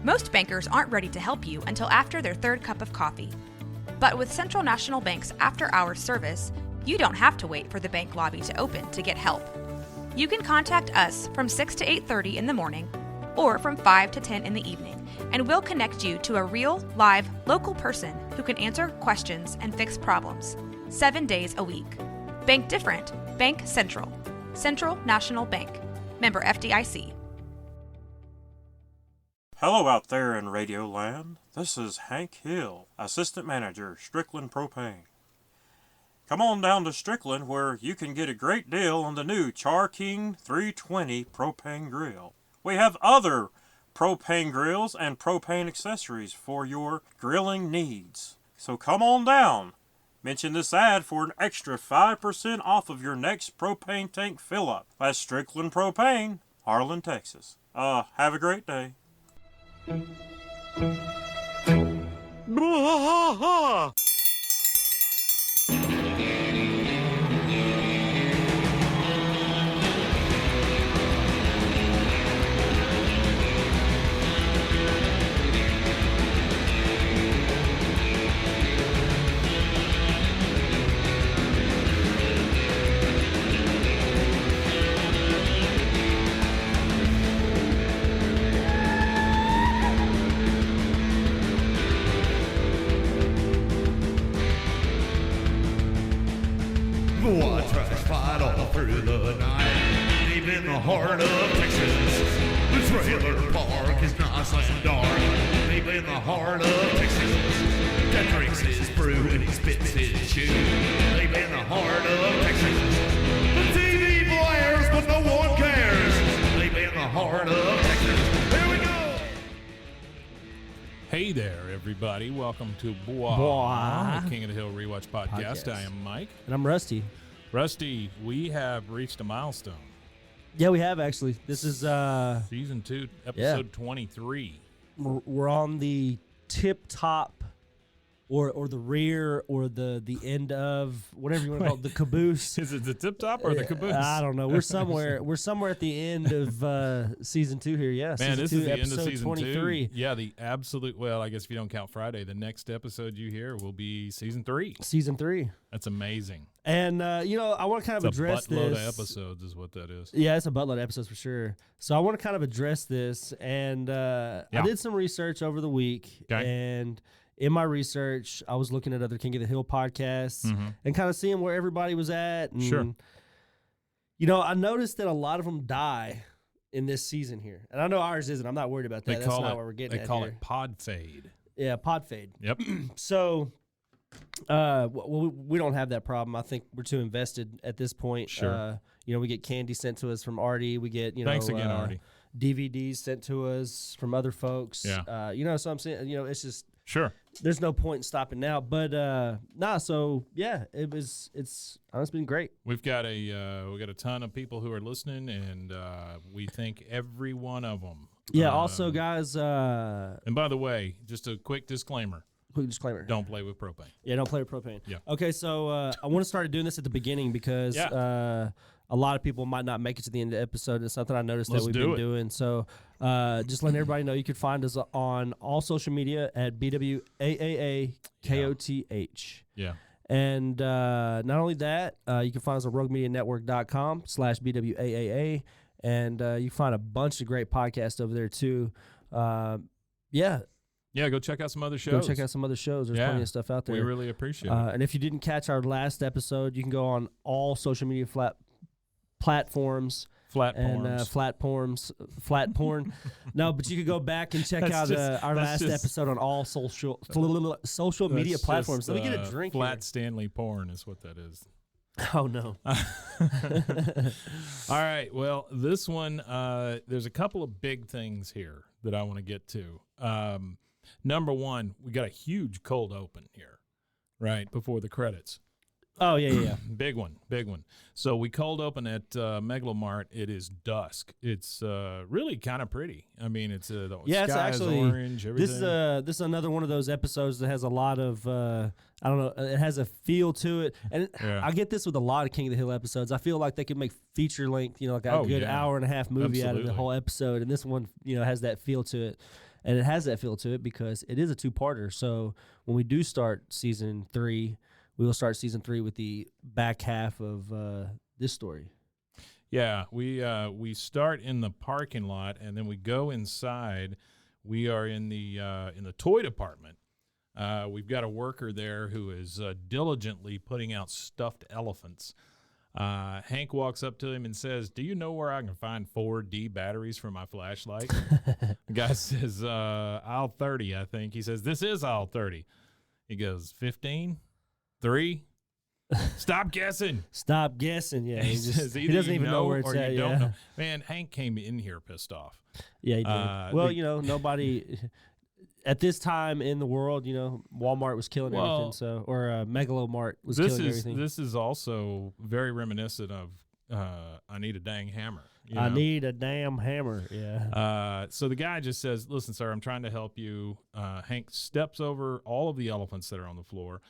Most bankers aren't ready to help you until after their third cup of coffee. But with Central National Bank's after-hours service, you don't have to wait for the bank lobby to open to get help. You can contact us from 6 to 8:30 in the morning or from 5 to 10 in the evening, and we'll connect you to a real, live, local person who can answer questions and fix problems 7 days a week. Bank different. Bank Central. Central National Bank. Member FDIC. Hello out there in Radio Land. This is Hank Hill, Assistant Manager, Strickland Propane. Come on down to Strickland where you can get a great deal on the new Char King 320 propane grill. We have other propane grills and propane accessories for your grilling needs. So come on down. Mention this ad for an extra 5% off of your next propane tank fill-up. That's Strickland Propane, Arlen, Texas. Have a great day. I tried to fight all through the night, deep in the heart of Texas. The trailer park is nice and dark, deep in the heart of Texas. That drinks his brew and he spits his chew, deep in the heart of Texas. The TV blares, but no one cares, deep in the heart of Texas. Here we go! Hey there, everybody. Welcome to Bois, the King of the Hill Rewatch podcast. I am Mike. And I'm Rusty. Rusty, we have reached a milestone. Yeah, we have actually. This is Season 2, episode 23. We're on the tip top or the rear or the end of whatever you want to call it, the caboose. Is it the tip top or the caboose? I don't know. We're somewhere at the end of season 2 here. Yeah, Man, this is the end of episode season 23. 2. Yeah, the absolute. Well, I guess if you don't count Friday, the next episode you hear will be season 3. Season 3. That's amazing. And I want to kind of address this. A buttload this. of episodes is what that is. Yeah, it's a buttload of episodes for sure. So I want to kind of address this, and I did some research over the week, and in my research, I was looking at other King of the Hill podcasts and kind of seeing where everybody was at. And, sure. I noticed that a lot of them die in this season here. And I know ours isn't. I'm not worried about that. That's not what we're getting at. They call here. it pod fade. Yeah, pod fade. Yep. So, we don't have that problem. I think we're too invested at this point. Sure. We get candy sent to us from Artie. We get, Thanks again, Artie. DVDs sent to us from other folks. Yeah. So I'm saying, it's just. Sure. There's no point in stopping now, but it's been great. We've got a ton of people who are listening, and we thank every one of them. Yeah. Also, guys. And by the way, just a quick disclaimer. Don't play with propane. Yeah, don't play with propane. Yeah. Okay, so I want to start doing this at the beginning because a lot of people might not make it to the end of the episode. It's something I noticed that we've been doing. So just letting everybody know, you could find us on all social media at BWAAAKOTH. Yeah. And not only that, you can find us on roguemedianetwork.com/BWAAA. And you can find a bunch of great podcasts over there, too. Yeah, go check out some other shows. There's plenty of stuff out there. We really appreciate it. And if you didn't catch our last episode, you can go on all social media platforms. Flat porn. No, but you could go back and check out our last episode on all social media platforms. Let me get a drink. Flat Stanley porn is what that is. Oh, no. All right. Well, this one, there's a couple of big things here that I want to get to. Number one, we got a huge cold open here, right, before the credits. Oh, yeah. Big one. So we cold open at Mega Lo Mart. It is dusk. It's really kind of pretty. I mean, it's the sky is orange, everything. This is another one of those episodes that has a lot of, I don't know, it has a feel to it. And I get this with a lot of King of the Hill episodes. I feel like they could make feature length, like a good hour and a half movie out of the whole episode. And this one, has that feel to it. And it has that feel to it because it is a two-parter. So when we do start season 3, we will start season 3 with the back half of this story. Yeah, we start in the parking lot, and then we go inside. We are in the toy department. We've got a worker there who is diligently putting out stuffed elephants. Hank walks up to him and says, "Do you know where I can find 4D batteries for my flashlight?" The guy says, "Aisle 30, I think." He says, "This is aisle 30." He goes, 15? 3? Stop guessing. Stop guessing. Yeah, He says, he doesn't even know where it's or at. you don't Yeah. know. Man, Hank came in here pissed off. Yeah, he did. Well, nobody at this time in the world, Walmart was killing everything. So, or Mega Lo Mart was killing everything. This is also very reminiscent of I need a dang hammer. I need a damn hammer. Yeah. So the guy just says, "Listen, sir, I'm trying to help you." Hank steps over all of the elephants that are on the floor.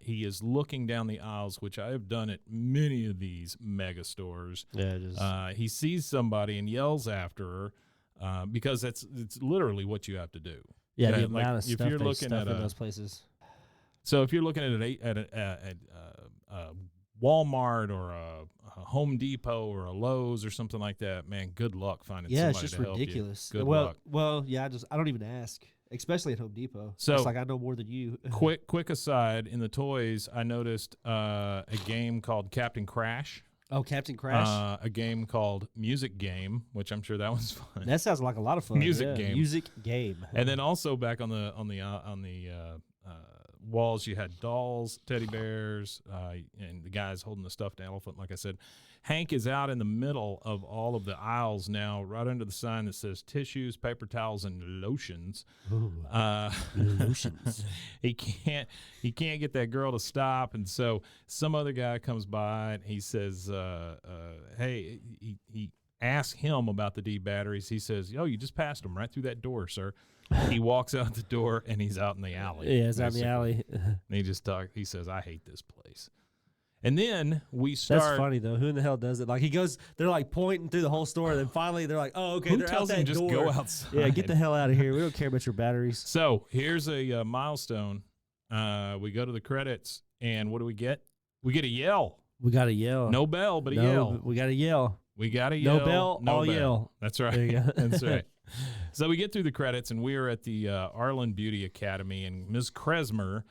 He is looking down the aisles, which I have done at many of these mega stores. Yeah. He sees somebody and yells after her because it's literally what you have to do. Yeah. Yeah, The like, amount of if stuff you're they looking stuff at in those places. So if you're looking at a Walmart or a Home Depot or a Lowe's or something like that, man, good luck finding Yeah, it's somebody just to help ridiculous. you. Good luck. Well, yeah. I don't even ask, especially at Home Depot. So it's like I know more than you. quick aside, in the toys, I noticed a game called Captain Crash. Oh, Captain Crash. A game called Music Game, which I'm sure that was fun. That sounds like a lot of fun. Music game. Music game. And then also back on the walls, you had dolls, teddy bears, and the guys holding the stuffed elephant. Like I said, Hank is out in the middle of all of the aisles now, right under the sign that says tissues, paper towels, and lotions. Ooh, lotions. He can't get that girl to stop, and so some other guy comes by and he says, "Hey," he asks him about the D batteries. He says, "Oh, you just passed them right through that door, sir." He walks out the door and he's out in the alley. Yeah, he's out in the alley. And he says, "I hate this place." And then we start. That's funny though. Who in the hell does it? Like he goes, they're like pointing through the whole store, and then finally they're like, "Oh, okay." Who they're tells out him that just door. go outside? Yeah, get the hell out of here. We don't care about your batteries. So here's a milestone. We go to the credits, and what do we get? We get a yell. We got to yell. No bell, but a yell. We got to yell. We got to yell. No bell, all yell. That's right. There you go. That's right. So we get through the credits, and we are at the Arlen Beauty Academy, and Ms. Kresmer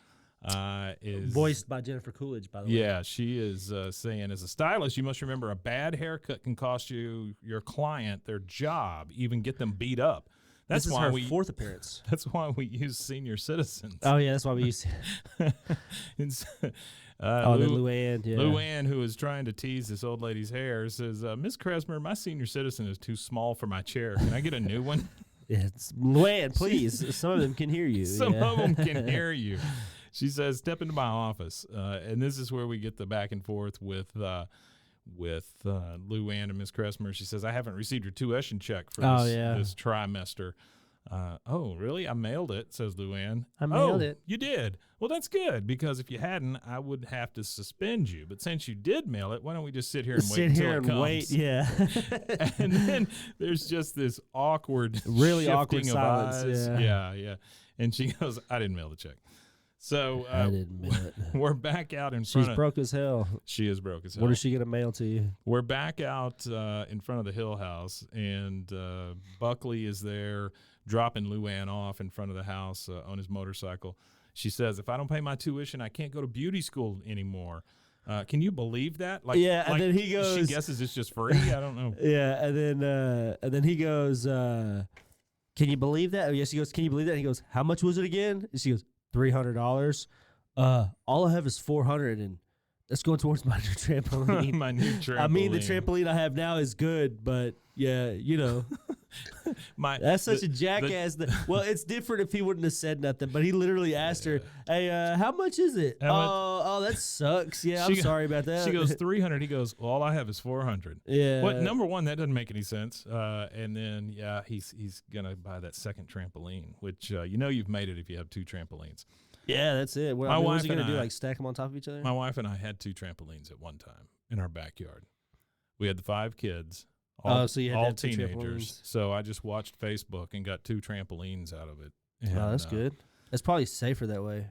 is voiced by Jennifer Coolidge, by the way. Yeah, she is saying, as a stylist, you must remember a bad haircut can cost your client their job, even get them beat up. That's this is why her fourth appearance. That's why we use senior citizens. Oh yeah, that's why we use. Then Luann, yeah. Luann, who is trying to tease this old lady's hair, says, "Miss Kresmer, my senior citizen is too small for my chair. Can I get a new one?" It's Luann, please. Some of them can hear you. Some of them can hear you. She says, "Step into my office," and this is where we get the back and forth with Luann and Miss Kresmer. She says, "I haven't received your tuition check for this trimester." "Oh, really? I mailed it," says Luann. I mailed it. You did? Well, that's good, because if you hadn't, I would have to suspend you. But since you did mail it, why don't we just sit here and wait until it comes? Wait, yeah. And then there's just this awkward, really awkward shifting silence. of eyes. Yeah. And she goes, "I didn't mail the check." So I didn't mail it. We're back out in She's front. broke as hell. She is broke as hell. What is she gonna mail to you? We're back out in front of the Hill House, and Buckley is there dropping Luann off in front of the house on his motorcycle. She says, "If I don't pay my tuition, I can't go to beauty school anymore." Can you believe that? And then he goes. She guesses it's just free. I don't know. Yeah, and then he goes. Can you believe that? Oh, yes, he goes. Can you believe that? And he goes, "How much was it again?" And she goes, $300. All I have is $400, and that's going towards my new trampoline. My new trampoline. I mean, the trampoline I have now is good, but yeah, that's such a jackass. Well, it's different if he wouldn't have said nothing, but he literally asked her, "Hey, how much is it?" Oh, that sucks. Yeah, I'm sorry about that. She goes, $300. He goes, "All I have is $400." Yeah. What? Number one, that doesn't make any sense. And then, yeah, he's gonna buy that second trampoline, which you've made it if you have two trampolines. Yeah, that's it. What was he gonna do? Like stack them on top of each other? My wife and I had two trampolines at one time in our backyard. We had the 5 kids. So you had to all have 2 teenagers. trampolines. So I just watched Facebook and got 2 trampolines out of it. And, Oh, that's good. That's probably safer that way.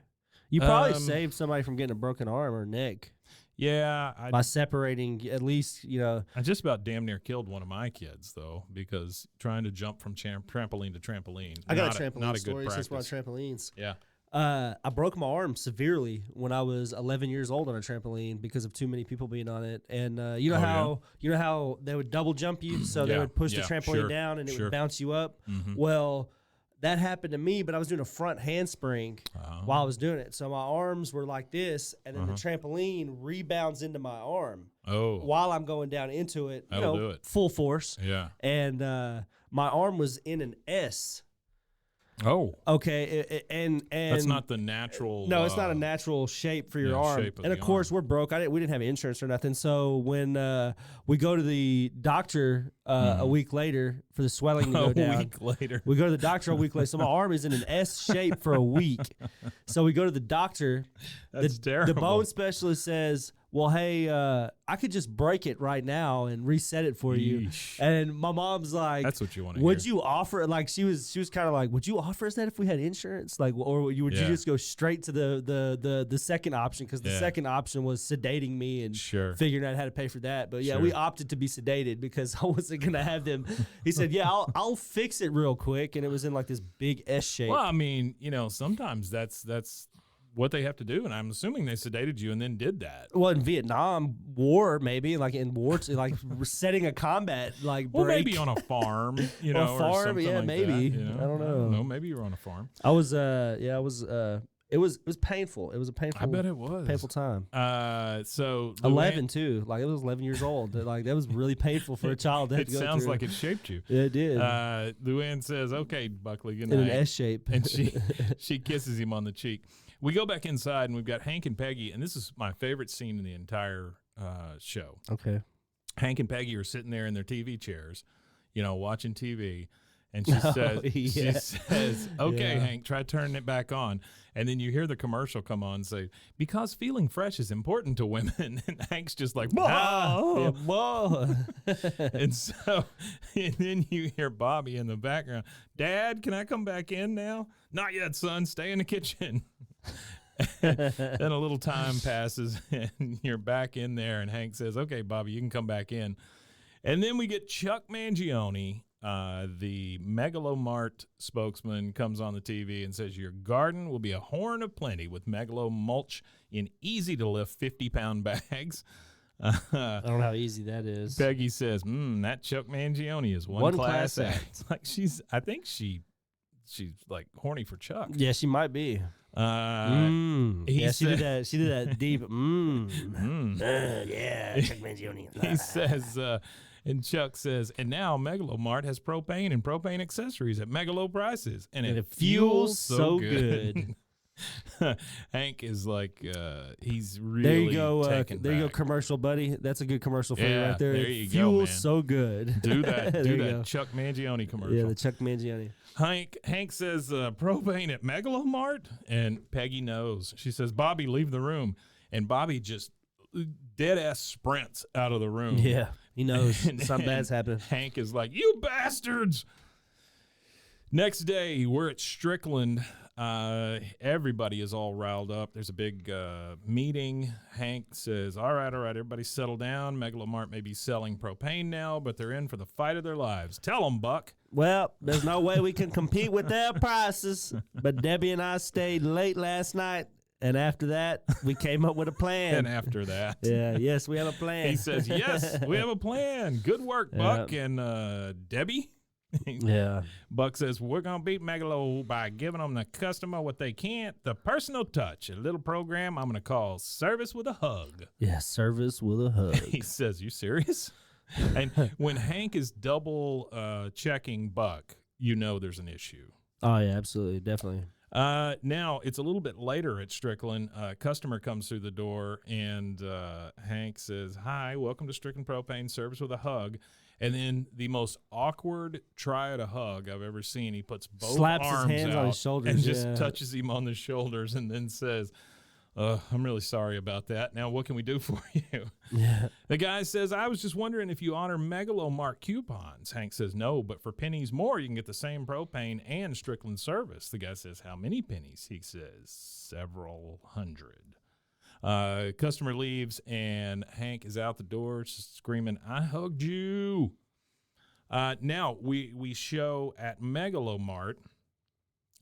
You probably saved somebody from getting a broken arm or neck. Yeah, by separating at least, I just about damn near killed one of my kids though, because trying to jump from trampoline to trampoline. I got a trampoline not a story good since practice. we're on trampolines. Yeah. I broke my arm severely when I was 11 years old on a trampoline because of too many people being on it. And you know how they would double jump you, so they would push the trampoline down and it would bounce you up. Mm-hmm. Well, that happened to me, but I was doing a front handspring while I was doing it. So my arms were like this, and then the trampoline rebounds into my arm while I'm going down into it. That'll do it. Full force. Yeah. And my arm was in an S. Oh. Okay, and that's not the natural. No, it's not a natural shape for your arm. And of course, we're broke. We didn't have insurance or nothing. So when we go to the doctor a week later for the swelling to go down, a week later, we go to the doctor a week later. So my arm is in an S shape for a week. So we go to the doctor. That's terrible. The bone specialist says, well, hey, I could just break it right now and reset it for you. And my mom's like, that's what you want to would you offer, like, she was kind of like, would you offer us that if we had insurance? Like, or would you just go straight to the second option? Because the second option was sedating me and figuring out how to pay for that. But we opted to be sedated because I wasn't going to have them. He said, I'll fix it real quick. And it was in like this big S shape. Well, I mean, sometimes that's what they have to do, and I'm assuming they sedated you and then did that. Well, in Vietnam War, maybe like in war, like setting a combat like break. Well, maybe on a farm, a farm, or something like maybe. That, I don't know. Maybe you were on a farm. I was, it was painful. It was a painful. I bet it was painful time. So 11 too. Like it was 11 years old. Like that was really painful for a child to have it to go sounds through. like it shaped you. Yeah, it did. Luann says, "Okay, Buckley, good night." In an S shape, and she kisses him on the cheek. We go back inside, and we've got Hank and Peggy, and this is my favorite scene in the entire show. Okay. Hank and Peggy are sitting there in their TV chairs, watching TV, and she says, "Okay, Hank, try turning it back on." And then you hear the commercial come on and say, "Because feeling fresh is important to women." And Hank's just like, "Whoa, whoa!" And then you hear Bobby in the background, "Dad, can I come back in now?" "Not yet, son. Stay in the kitchen." Then a little time passes, and you're back in there, and Hank says, "Okay, Bobby, you can come back in." And then we get Chuck Mangione, the Mega Lo Mart spokesman, comes on the TV and says, "Your garden will be a horn of plenty with Mega Lo mulch in easy-to-lift 50-pound bags." I don't know how easy that is. Peggy says, "That Chuck Mangione is one class act." Like I think she's like horny for Chuck. Yeah, she might be. She did that. She did that deep. Yeah, Chuck Mangione. He says, and Chuck says, "And now Mega Lo Mart has propane and propane accessories at Mega Lo prices, and it fuels so good." Hank is like, he's really there you go. taken there you go, back. Commercial, buddy. That's a good commercial for you right there. There you fuels go, man. so good. Do that. Do that. Go. Chuck Mangione commercial. Yeah, the Chuck Mangione. Hank says, "Propane at Mega Lo Mart," and Peggy knows. She says, "Bobby, leave the room," and Bobby just dead ass sprints out of the room. Yeah, he knows something bad's happening. Hank is like, "You bastards!" Next day, we're at Strickland. Everybody is all riled up. There's a big meeting. Hank says, all right, everybody settle down. Mega Lo Mart may be selling propane now, but they're in for the fight of their lives. Tell them, Buck. Well, there's no way we can compete with their prices, but Debbie and I stayed late last night, and after that, we came up with a plan. And after that. Yes, we have a plan. He says, yes, we have a plan. Good work, Buck. And Debbie? Yeah. Buck says, we're going to beat Mega Lo by giving them the customer what they can't, the personal touch, a little program I'm going to call Service with a Hug. Yeah, Service with a Hug. He says, you serious? And when Hank is double checking Buck, you know there's an issue. Oh, yeah, absolutely. Definitely. Now, it's a little bit later at Strickland. A customer comes through the door, and Hank says, hi, welcome to Strickland Propane, Service with a Hug. And then the most awkward try at a hug I've ever seen. He puts both Slaps arms his hands out on his shoulders and just touches him on the shoulders and then says, I'm really sorry about that. Now, what can we do for you? Yeah. The guy says, I was just wondering if you honor Mega Lo Mart coupons. Hank says, no, but for pennies more, you can get the same propane and Strickland service. The guy says, how many pennies? He says, several hundred. Customer leaves, and Hank is out the door screaming, I hugged you. Now, we show at Mega Lo Mart.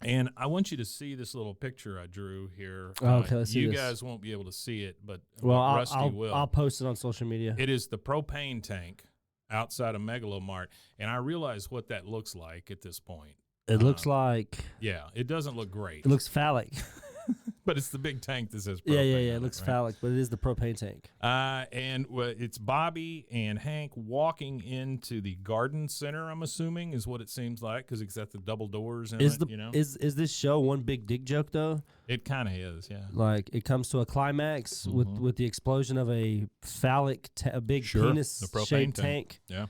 And I want you to see this little picture I drew here. Okay, let's see you this. guys won't be able to see it, but I'll, will. I'll post it on social media. It is the propane tank outside of Mega Lo Mart, and I realize what that looks like at this point. It looks like... Yeah, it doesn't look great. It looks phallic. But it's the big tank that says propane. Yeah. It looks phallic, but it is the propane tank. And it's Bobby and Hank walking into the garden center, I'm assuming, is what it seems like, because it's got the double doors in it, you know? Is this show one big dick joke, though? It kind of is, yeah. Like, it comes to a climax with the explosion of a phallic, a big penis-shaped tank. Yeah.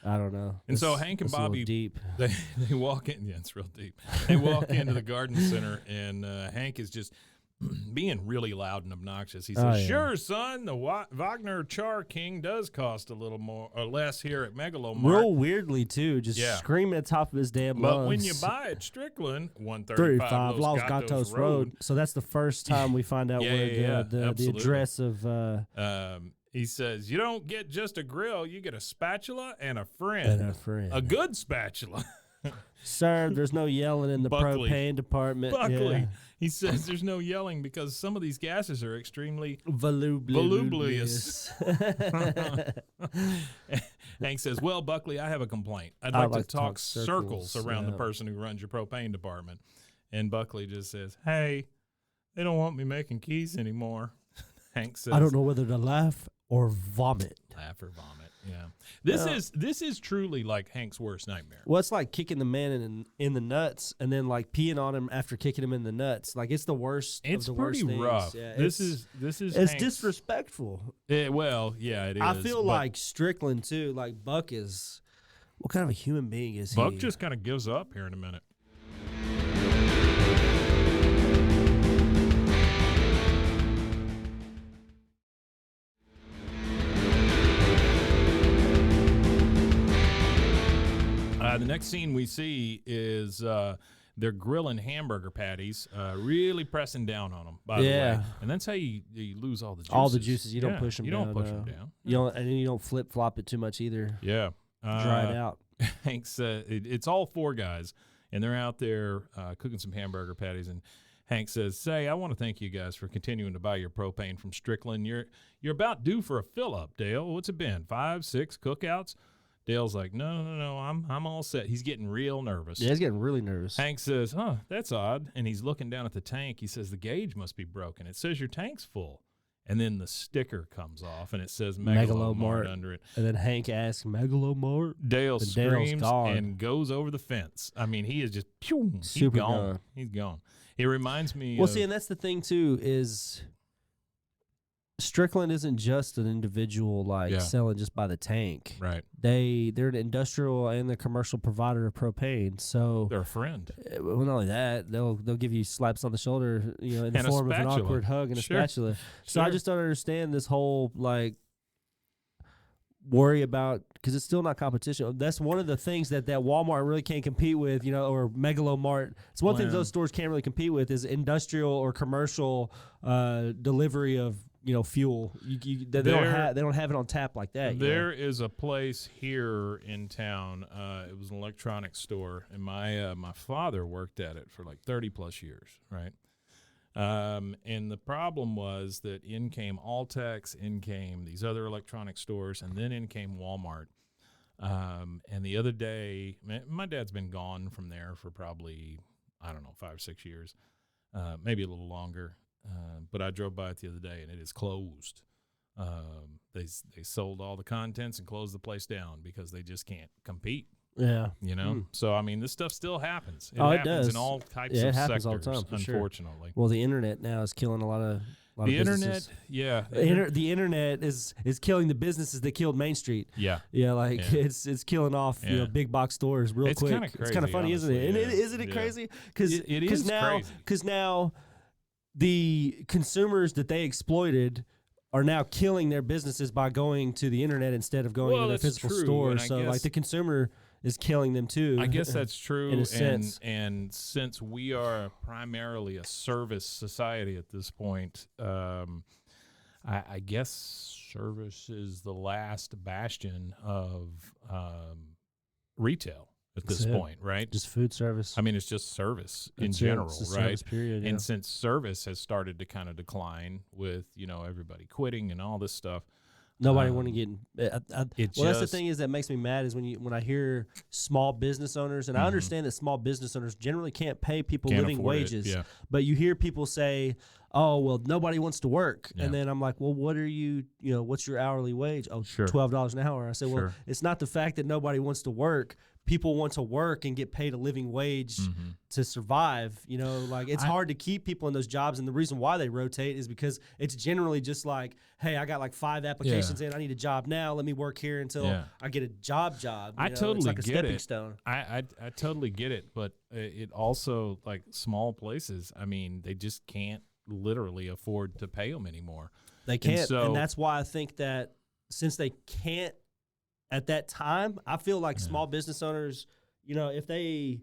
I don't know. And so Hank and Bobby, deep. They walk in. Yeah, it's real deep. They walk into the garden center, and Hank is just being really loud and obnoxious. He says, "Sure, son, the Wagner Char King does cost a little more or less here at Mega Lo Mart. Real weirdly too, just screaming at the top of his damn lungs. But when you buy at Strickland, 135 Los Gatos Road. So that's the first time we find out where the address of. He says, you don't get just a grill, you get a spatula and a friend. A good spatula. Sir, there's no yelling in the Buckley. Propane department. Buckley. Yeah. He says there's no yelling because some of these gases are extremely volubilis. Hank says, well, Buckley, I have a complaint. I'd like to talk circles around the person who runs your propane department. And Buckley just says, hey, they don't want me making keys anymore. Hank says, I don't know whether to laugh or vomit. Laugh or vomit, yeah. This is truly like Hank's worst nightmare. Well, it's like kicking the man in the nuts and then like peeing on him after kicking him in the nuts. Like it's the worst. It's of the pretty worst rough. Things. Yeah, this is it's Hank's, disrespectful. Well, yeah, it is. I feel like Strickland too. Like Buck is. What kind of a human being is he? Buck just kind of gives up here in a minute. The next scene we see is they're grilling hamburger patties, really pressing down on them, by the way. And that's how you lose all the juices. All the juices. You don't push them down. You don't push them down. You don't, and then you don't flip-flop it too much either. Yeah. Dry it out. Hank's, it's all four guys, and they're out there cooking some hamburger patties, and Hank says, say, I want to thank you guys for continuing to buy your propane from Strickland. You're about due for a fill-up, Dale. What's it been, 5, 6 cookouts? Dale's like, no, I'm all set. He's getting real nervous. Yeah, he's getting really nervous. Hank says, that's odd. And he's looking down at the tank. He says, the gauge must be broken. It says your tank's full. And then the sticker comes off, and it says Mega Lo Mart under it. And then Hank asks, Mega Lo Mart? Dale screams and goes over the fence. I mean, he is just, he's gone. He's gone. It reminds me see, and that's the thing, too, is Strickland isn't just an individual selling just by the tank. Right. They're an industrial and the commercial provider of propane. So they're a friend. Well, not only that, they'll give you slaps on the shoulder, in the form of an awkward hug and a spatula. So I just don't understand this whole worry about, because it's still not competition. That's one of the things that Walmart really can't compete with, or Mega Lo Mart. It's one thing those stores can't really compete with is industrial or commercial delivery of fuel. They don't have it on tap like that. There is a place here in town. It was an electronics store, and my father worked at it for like 30 plus years, right? And the problem was that in came Altex, in came these other electronic stores, and then in came Walmart. And the other day, my dad's been gone from there for probably, 5 or 6 years, maybe a little longer. But I drove by it the other day, and it is closed. They sold all the contents and closed the place down because they just can't compete. Yeah. So, this stuff still happens. It happens does. In all types of happens sectors, all the time, unfortunately. Sure. Well, the internet now is killing a lot of the businesses. Internet, the internet is killing the businesses that killed Main Street. Yeah. It's killing off big box stores real quick. Kinda crazy, it's kind of funny, honestly, isn't it? And isn't it crazy? It is crazy. Because now the consumers that they exploited are now killing their businesses by going to the internet instead of going to their physical store. So like the consumer is killing them too. I guess that's true. In a sense. And since we are primarily a service society at this point, I guess service is the last bastion of retail at this point, right? Just food service. I mean, it's just service in general, it's a right? service period, yeah. And since service has started to kind of decline with, everybody quitting and all this stuff, nobody want to get. That's the thing is that makes me mad is when I hear small business owners, and I understand that small business owners generally can't pay people living wages, but you hear people say, "Oh, well, nobody wants to work," and then I'm like, "Well, what are you? What's your hourly wage? Oh, $12 an hour." I said, "Well, it's not the fact that nobody wants to work. People want to work and get paid a living wage to survive. Like it's hard to keep people in those jobs. And the reason why they rotate is because it's generally just like, hey, I got like 5 applications in. I need a job now. Let me work here until I get a job. I totally it's like a get stepping it. stone. I totally get it. But it also, like small places, I mean, they just can't literally afford to pay them anymore. They can't. And that's why I think that since they can't, at that time, I feel like small business owners, if they,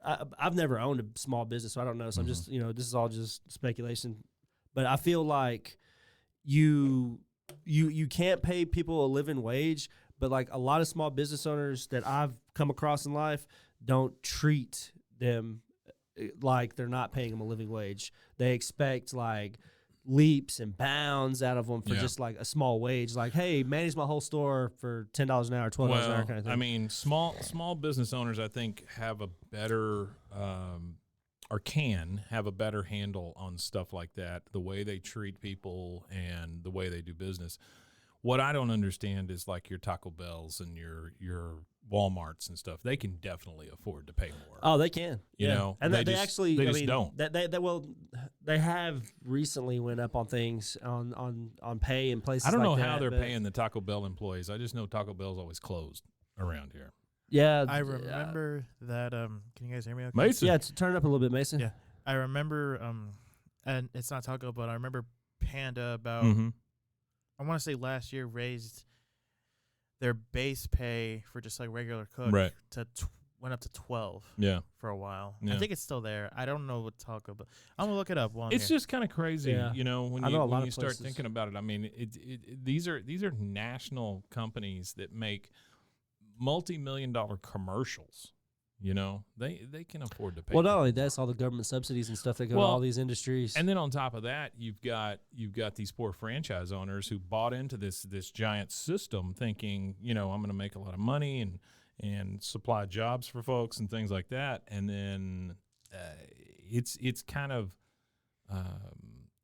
I've never owned a small business, so I don't know. So I'm just, this is all just speculation. But I feel like you can't pay people a living wage, but like a lot of small business owners that I've come across in life don't treat them like they're not paying them a living wage. They expect like leaps and bounds out of them for just like a small wage, like, hey, manage my whole store for $10 an hour, $12 an hour kind of thing. I mean, small business owners, I think, have a better or can have a better handle on stuff like that, the way they treat people and the way they do business. What I don't understand is like your Taco Bells and your Walmarts and stuff. They can definitely afford to pay more. Oh, they can. You know, and they just don't. They have recently went up on things on pay and places. I don't know like how that, they're paying the Taco Bell employees. I just know Taco Bell's always closed around here. Yeah, I remember that. Can you guys hear me? Okay? Mason. Yeah, turn it up a little bit, Mason. Yeah, I remember. And it's not Taco, but I remember Panda about. I want to say last year raised their base pay for just like regular cook to went up to 12. Yeah, for a while. Yeah. I think it's still there. I don't know what Taco Bell. I'm gonna look it up. It's just kind of crazy, you know, when you start places. thinking about it. I mean, these are national companies that make multi-million-dollar commercials. You know, they can afford to pay. Well, not only that's all the government subsidies and stuff that go to all these industries. And then on top of that, you've got these poor franchise owners who bought into this giant system, thinking, you know, I'm going to make a lot of money and supply jobs for folks and things like that. And then it's kind of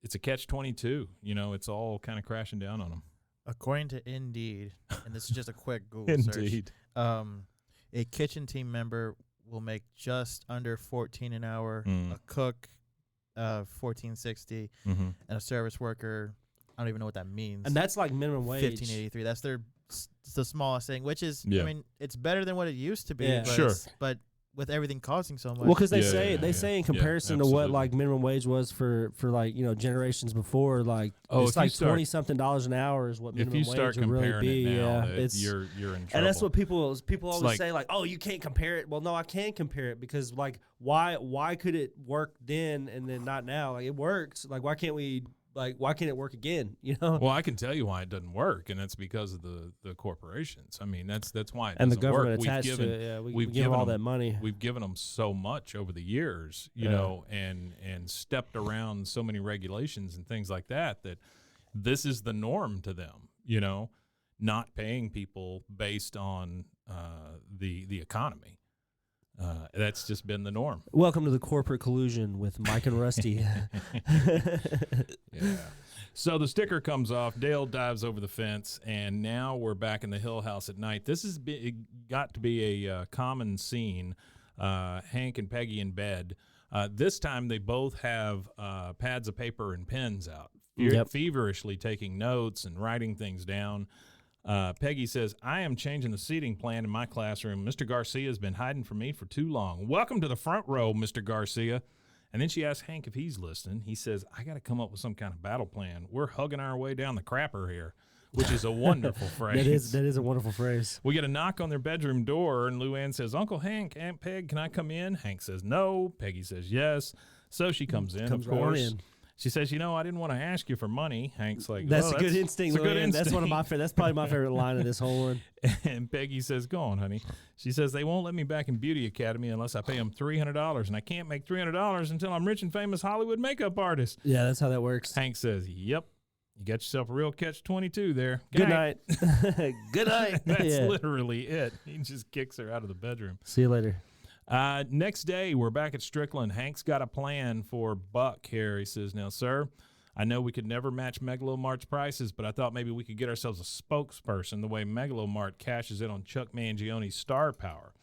it's a catch-22. You know, it's all kind of crashing down on them. According to Indeed, and this is just a quick Google Indeed. search. A kitchen team member will make just under $14 an hour. A cook, $14.60, and a service worker, I don't even know what that means. And that's like minimum wage. $15.83. That's the smallest thing, which is, I mean, it's better than what it used to be. Yeah. But but with everything costing so much. Well, because they say in comparison to what like minimum wage was for like, you know, generations before, like it's like $20-something an hour is what minimum wage would really be. You're in trouble. And that's what people always say, like, oh, you can't compare it. Well, no, I can compare it because like why could it work then and then not now? Like it works. Like why can't it work again? You know? Well, I can tell you why it doesn't work, and that's because of the corporations. I mean, that's why it doesn't and the government work. attached to it. Yeah, we've given all that money. We've given them so much over the years, you know, and stepped around so many regulations and things like that this is the norm to them. You know, not paying people based on the economy. That's just been the norm. Welcome to the corporate collusion with Mike and Rusty. Yeah. So the sticker comes off. Dale dives over the fence, and now we're back in the Hill House at night. This has got to be a common scene. Hank and Peggy in bed. This time they both have pads of paper and pens out, feverishly taking notes and writing things down. Peggy says, I am changing the seating plan in my classroom. Mr. Garcia has been hiding from me for too long. Welcome to the front row, Mr. Garcia. And then she asked Hank if he's listening. He says, I got to come up with some kind of battle plan. We're hugging our way down the crapper here, which is a wonderful phrase. That is a wonderful phrase. We get a knock on their bedroom door, and Luann says, Uncle Hank, Aunt Peg, can I come in? Hank says no. Peggy says yes. So she comes in, of course. Right in. She says, I didn't want to ask you for money. Hank's like, that's a good instinct, Luann. Luann. That's one of my That's probably my favorite line of this whole one. And Peggy says, go on, honey. She says, they won't let me back in Beauty Academy unless I pay them $300, and I can't make $300 until I'm rich and famous Hollywood makeup artist. Yeah, that's how that works. Hank says, yep. You got yourself a real catch-22 there. Good night. Good night. That's literally it. He just kicks her out of the bedroom. See you later. Next day, we're back at Strickland. Hank's got a plan for Buck here. He says, now, sir, I know we could never match Mega Lo Mart's prices, but I thought maybe we could get ourselves a spokesperson the way Mega Lo Mart cashes in on Chuck Mangione's star power.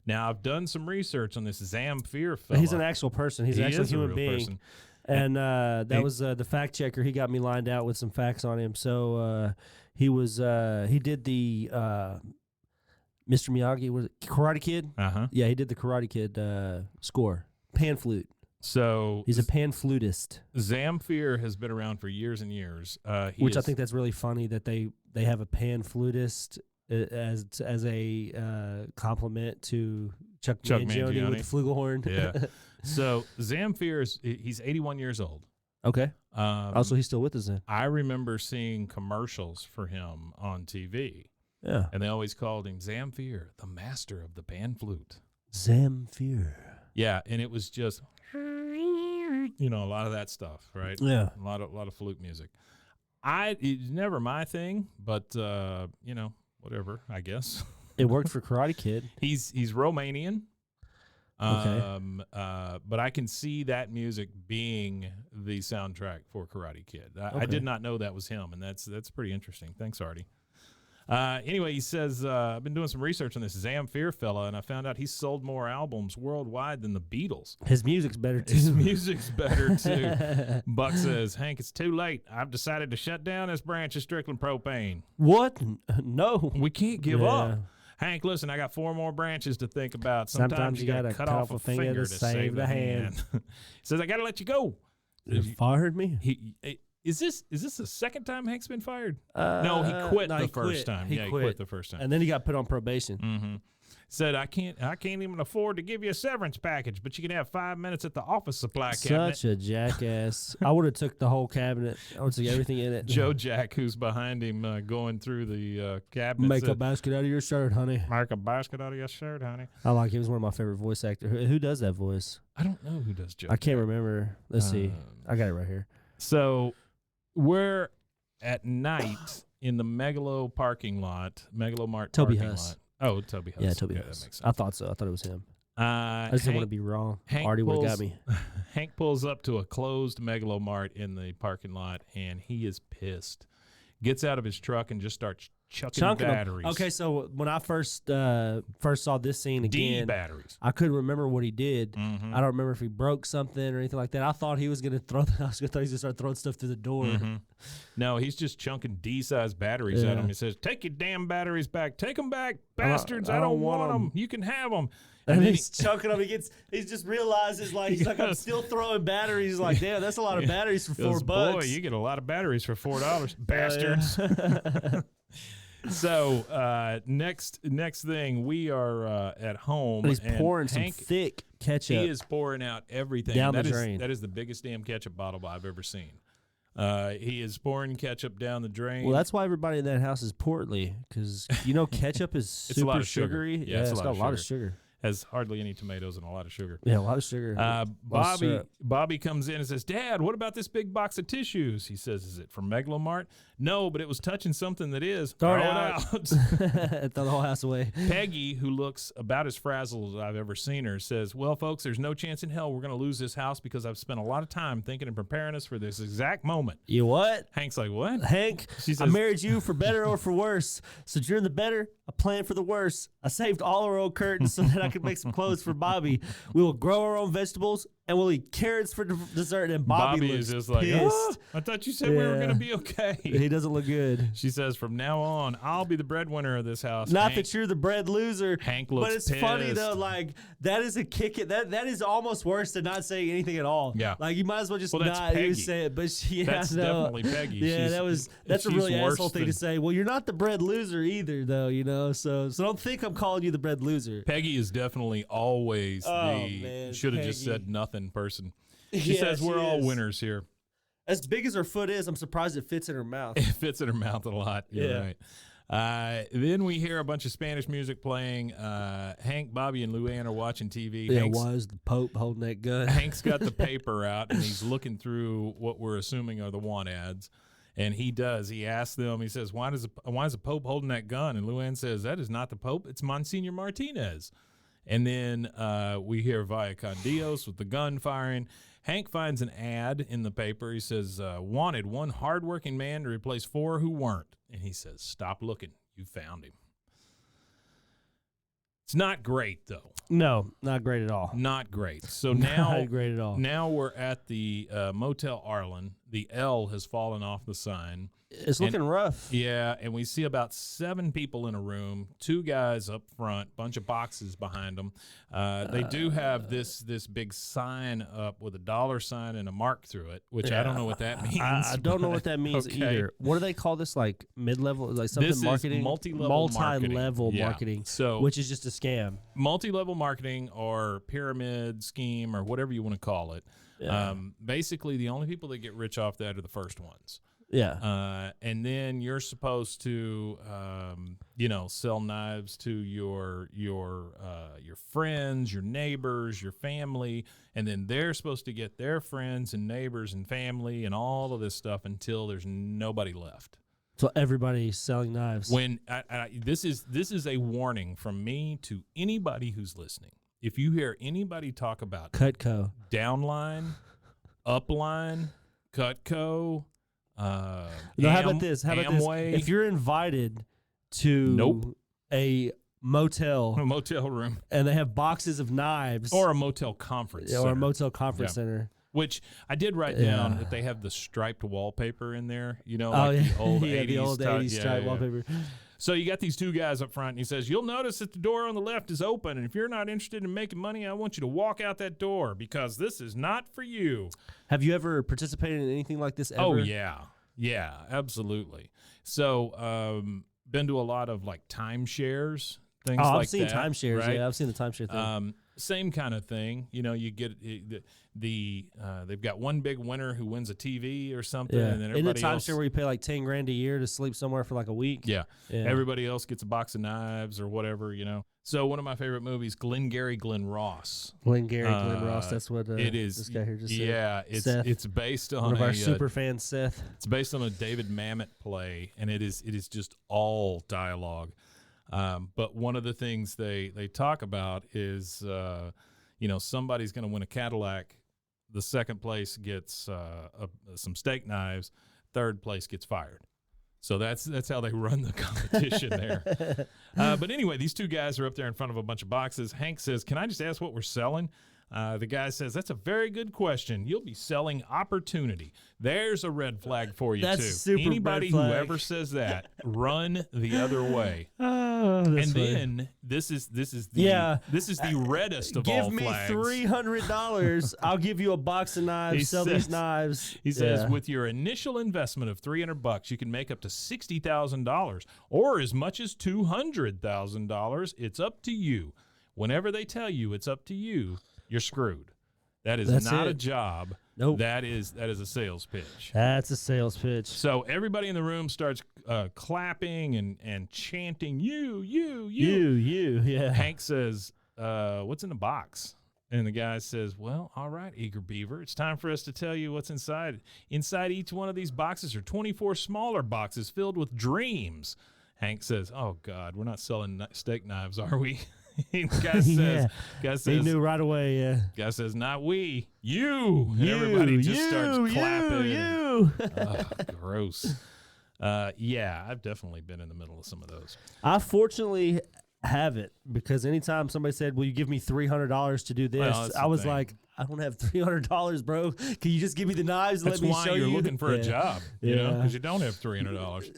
Now, I've done some research on this Zamfir fella. He's an actual person. He's an actual human being. Person. And that was the fact checker. He got me lined out with some facts on him. So he did the Mr. Miyagi, was it Karate Kid? Uh-huh. Yeah, he did the Karate Kid score. Pan flute. So he's a pan flutist. Zamfir has been around for years and years. I think that's really funny that they have a pan flutist as a compliment to Chuck Mangione with the flugelhorn. Yeah. So Zamfir he's 81 years old. Okay. Also, he's still with us then. I remember seeing commercials for him on TV. Yeah. And they always called him Zamfir, the master of the pan flute. Zamfir. Yeah, and it was just a lot of that stuff, right? Yeah. A lot of flute music. It's never my thing, but whatever, I guess. It worked for Karate Kid. He's Romanian. Okay. But I can see that music being the soundtrack for Karate Kid. I did not know that was him, and that's pretty interesting. Thanks, Artie. Anyway, he says, I've been doing some research on this Zamfir fella, and I found out he's sold more albums worldwide than the Beatles. His music's better, too. Buck says, Hank, it's too late. I've decided to shut down this branch of Strickland Propane. What? No. We can't give up. Hank, listen, I got 4 more branches to think about. Sometimes you got to cut off a finger to save the hand. He says, I got to let you go. You fired me? Is this the second time Hank's been fired? No, he quit the first time. He quit the first time. And then he got put on probation. Mm-hmm. Said, I can't even afford to give you a severance package, but you can have 5 minutes at the office supply cabinet. Such a jackass. I would have took the whole cabinet. I would have took everything in it. Joe Jack, who's behind him going through the cabinet. Make a basket out of your shirt, honey. Make a basket out of your shirt, honey. I like him. He was one of my favorite voice actors. Who does that voice? I don't know who does Joe I can't remember. Let's see. I got it right here. So we're at night in the Mega Lo parking lot, Mega Lo Mart Toby parking Huss. lot. Oh, Toby Huss. Yeah, Toby Huss. That makes sense. I thought so. I thought it was him. I just didn't want to be wrong. Artie would have got me. Hank pulls up to a closed Mega Lo Mart in the parking lot, and he is pissed. Gets out of his truck and just starts chucking batteries. Okay, so when I first saw this scene again, batteries. I couldn't remember what he did. Mm-hmm. I don't remember if he broke something or anything like that. I thought he was going to throw. I thought he was going to start throwing stuff through the door. Mm-hmm. No, he's just chunking D-sized batteries at him. He says, "Take your damn batteries back. Take them back, bastards. I don't want them. You can have them." And then he's chunking them. He just realizes he's like, I'm still throwing batteries. He's like, damn, that's a lot of batteries for $4. Boy, you get a lot of batteries for $4, bastards. So next thing, we are at home. And he's pouring some thick ketchup. He is pouring out everything down the drain. That is the biggest damn ketchup bottle I've ever seen. He is pouring ketchup down the drain. Well, that's why everybody in that house is portly, because ketchup is super a lot of sugary. Sugar. Yeah, it's got a lot of sugar. Has hardly any tomatoes and a lot of sugar. Yeah, a lot of sugar. Bobby comes in and says, "Dad, what about this big box of tissues?" He says, "Is it from Mega Lo Mart?" "No, but it was touching something that is." Throw it out. Throw the whole house away. Peggy, who looks about as frazzled as I've ever seen her, says, "Well, folks, there's no chance in hell we're going to lose this house because I've spent a lot of time thinking and preparing us for this exact moment." You what? Hank's like, "What?" Hank, she says, I married you for better or for worse. So during the better, I planned for the worse. I saved all our old curtains so that I could make some clothes for Bobby. We will grow our own vegetables, and we'll eat carrots for dessert. And Bobby is looks just like, pissed. I thought you said we were going to be okay. He doesn't look good. She says, from now on, I'll be the breadwinner of this house. Not that you're the bread loser. Hank looks But it's pissed. funny, though. Like, that is a kick. That is almost worse than not saying anything at all. Yeah. Like, you might as well just Well, that's not even Peggy. say it. But that's definitely Peggy. Yeah, that's a she's really worse asshole thing to say. Well, you're not the bread loser either, though, you know? So don't think I'm calling you the bread loser. Peggy is definitely always man, should have just Peggy. said nothing person. She says we're all winners here. As big as her foot is, I'm surprised it fits in her mouth. It fits in her mouth a lot. You're right. Then we hear a bunch of Spanish music playing. Hank, Bobby, and Luann are watching TV. Yeah, was the Pope holding that gun? Hank's got the paper out, and he's looking through what we're assuming are the want ads. And he does. He asks them, he says, why is the Pope holding that gun? And Luann says, that is not the Pope. It's Monsignor Martinez. And then we hear Vaya con Dios with the gun firing. Hank finds an ad in the paper. He says, wanted one hardworking man to replace 4 who weren't. And he says, stop looking. You found him. It's not great, though. No, not great at all. Not great. So now, not great at all. Now we're at the Motel Arlen. The L has fallen off the sign. It's looking rough. Yeah, and we see about 7 people in a room, 2 guys up front, bunch of boxes behind them. They do have this big sign up with a dollar sign and a mark through it, which I don't know what that means. I don't know what that means either. What do they call this? Like mid-level, like something this marketing? Is multi-level marketing, so which is just a scam. Multi-level marketing or pyramid scheme or whatever you want to call it. Yeah. Basically, the only people that get rich off that are the first ones. Yeah. And then you're supposed to, sell knives to your friends, your neighbors, your family, and then they're supposed to get their friends and neighbors and family and all of this stuff until there's nobody left. So everybody's selling knives. When this is a warning from me to anybody who's listening. If you hear anybody talk about Cutco, downline, upline, Cutco. How about this? If you're invited to a motel room, and they have boxes of knives, or a motel conference, center. Or a motel conference center, which I did write down that they have the striped wallpaper in there. The old 80s, the old 80s striped wallpaper. So you got these 2 guys up front, and he says, you'll notice that the door on the left is open, and if you're not interested in making money, I want you to walk out that door because this is not for you. Have you ever participated in anything like this ever? Oh, yeah. Yeah, absolutely. So been to a lot of, like, timeshares, things like that. I've seen timeshares, right? Yeah, I've seen the timeshare thing. Same kind of thing. You get they've got one big winner who wins a TV or something, and then everybody Isn't it else. timeshare where you pay like $10,000 a year to sleep somewhere for like a week? Yeah. Everybody else gets a box of knives or whatever. So one of my favorite movies, Glengarry Glen Ross. Glen Ross. That's what it is. This guy here just said. Yeah, it's based on one of our super fans, Seth. It's based on a David Mamet play, and it is just all dialogue. But one of the things they talk about is, somebody's going to win a Cadillac. The second place gets some steak knives. Third place gets fired. So that's how they run the competition there. But anyway, these 2 guys are up there in front of a bunch of boxes. Hank says, can I just ask what we're selling? The guy says, that's a very good question. You'll be selling opportunity. There's a red flag for you, that's too. Super Anybody red flag. who ever says that, run the other way. Oh, that's and funny. then this is the reddest of all flags. Give me $300. I'll give you a box of knives. Sell these knives. He says, with your initial investment of $300, you can make up to $60,000 or as much as $200,000. It's up to you. Whenever they tell you it's up to you, you're screwed. That's not a job. Nope. That is a sales pitch. That's a sales pitch. So everybody in the room starts clapping and chanting, you. Yeah. Hank says, what's in the box? And the guy says, well, all right, Eager Beaver, it's time for us to tell you what's inside. Inside each one of these boxes are 24 smaller boxes filled with dreams. Hank says, oh, God, we're not selling steak knives, are we? Guy says, he knew right away. Yeah. Guy says, not we, you. And everybody just starts clapping. You. Gross. Yeah, I've definitely been in the middle of some of those. I fortunately have it, because anytime somebody said, "Will you give me $300 to do this?" I was like, "I don't have $300, bro. Can you just give me the knives and That's let me why show you're you?" looking for a job, you know, because you don't have $300.